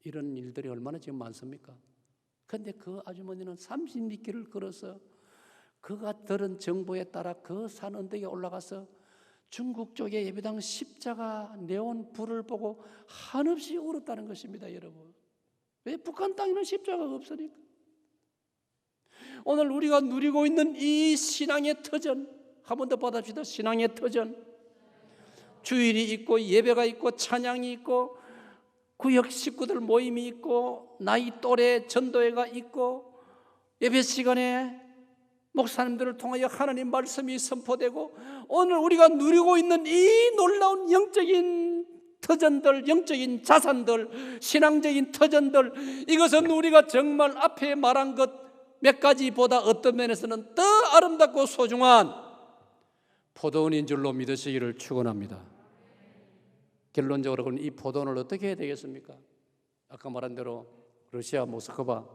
이런 일들이 얼마나 지금 많습니까? 그런데 그 아주머니는 30리 길을 걸어서 그가 들은 정보에 따라 그 산 언덕에 올라가서 중국 쪽에 예배당 십자가 네온 불을 보고 한없이 울었다는 것입니다, 여러분. 왜? 북한 땅에는 십자가가 없으니까. 오늘 우리가 누리고 있는 이 신앙의 터전, 한 번 더 받아줍시다. 신앙의 터전. 주일이 있고 예배가 있고 찬양이 있고 구역 식구들 모임이 있고 나이 또래 전도회가 있고 예배 시간에 목사님들을 통하여 하나님 말씀이 선포되고 오늘 우리가 누리고 있는 이 놀라운 영적인 터전들, 영적인 자산들, 신앙적인 터전들, 이것은 우리가 정말 앞에 말한 것 몇 가지보다 어떤 면에서는 더 아름답고 소중한 포도원인 줄로 믿으시기를 축원합니다. 결론적으로 그럼 이 포도원을 어떻게 해야 되겠습니까? 아까 말한 대로 러시아 모스크바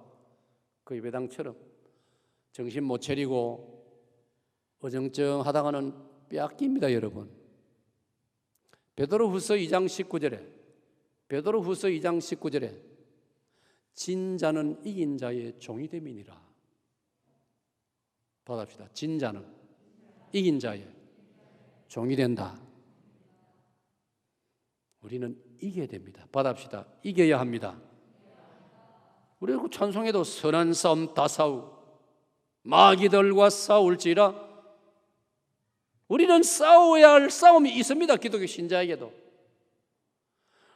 그 예배당처럼 정신 못 차리고 어정쩡하다가는 빼앗깁니다, 여러분. 베드로후서 2장 19절에 진자는 이긴 자의 종이 됨이니라. 받아봅시다. 진자는 이긴 자의 종이 된다. 우리는 이겨야 됩니다. 받아봅시다. 이겨야 합니다. 우리가 그 찬송에도 선한 싸움 다 싸우 마귀들과 싸울지라. 우리는 싸워야 할 싸움이 있습니다. 기독교 신자에게도.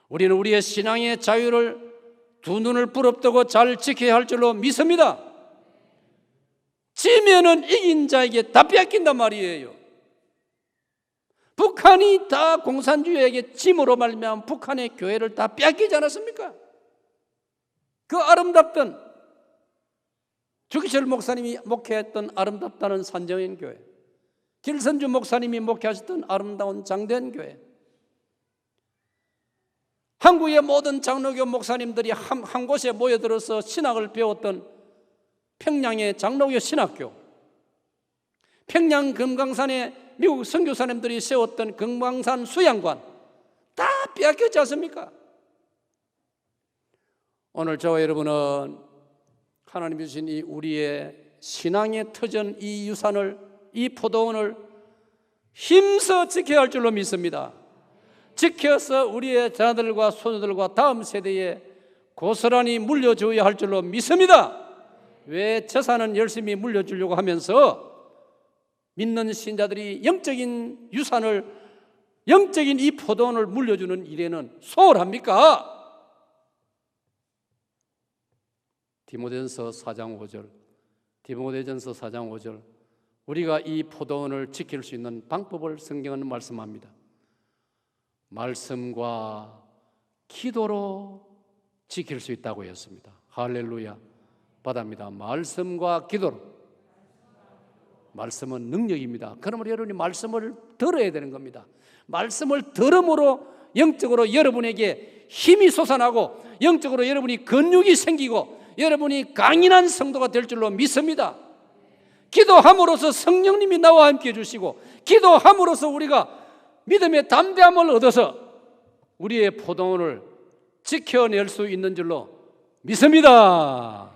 우리는 우리의 신앙의 자유를 두 눈을 부릅뜨고 잘 지켜야 할 줄로 믿습니다. 지면은 이긴 자에게 다 뺏긴단 말이에요. 북한이 다 공산주의에게 짐으로 말미암아 북한의 교회를 다 뺏기지 않았습니까? 그 아름답던 주기철 목사님이 목회했던 아름답다는 산정인 교회, 길선주 목사님이 목회하셨던 아름다운 장대현 교회, 한국의 모든 장로교 목사님들이 한 곳에 모여들어서 신학을 배웠던 평양의 장로교 신학교, 평양 금강산에 미국 선교사님들이 세웠던 금강산 수양관 다 빼앗겼지 않습니까? 오늘 저와 여러분은 하나님이 주신 이 우리의 신앙의 터전, 이 유산을, 이 포도원을 힘써 지켜야 할 줄로 믿습니다. 지켜서 우리의 자녀들과 손주들과 다음 세대에 고스란히 물려줘야 할 줄로 믿습니다. 왜 재산은 열심히 물려주려고 하면서 믿는 신자들이 영적인 유산을, 영적인 이 포도원을 물려주는 일에는 소홀합니까? 디모데전서 4장 5절 우리가 이 포도원을 지킬 수 있는 방법을 성경은 말씀합니다. 말씀과 기도로 지킬 수 있다고 했습니다. 할렐루야. 받아입니다. 말씀과 기도로. 말씀은 능력입니다. 그러므로 여러분이 말씀을 들어야 되는 겁니다. 말씀을 들음으로 영적으로 여러분에게 힘이 솟아나고 영적으로 여러분이 근육이 생기고 여러분이 강인한 성도가 될 줄로 믿습니다. 기도함으로써 성령님이 나와 함께 해주시고 기도함으로써 우리가 믿음의 담대함을 얻어서 우리의 포도원을 지켜낼 수 있는 줄로 믿습니다.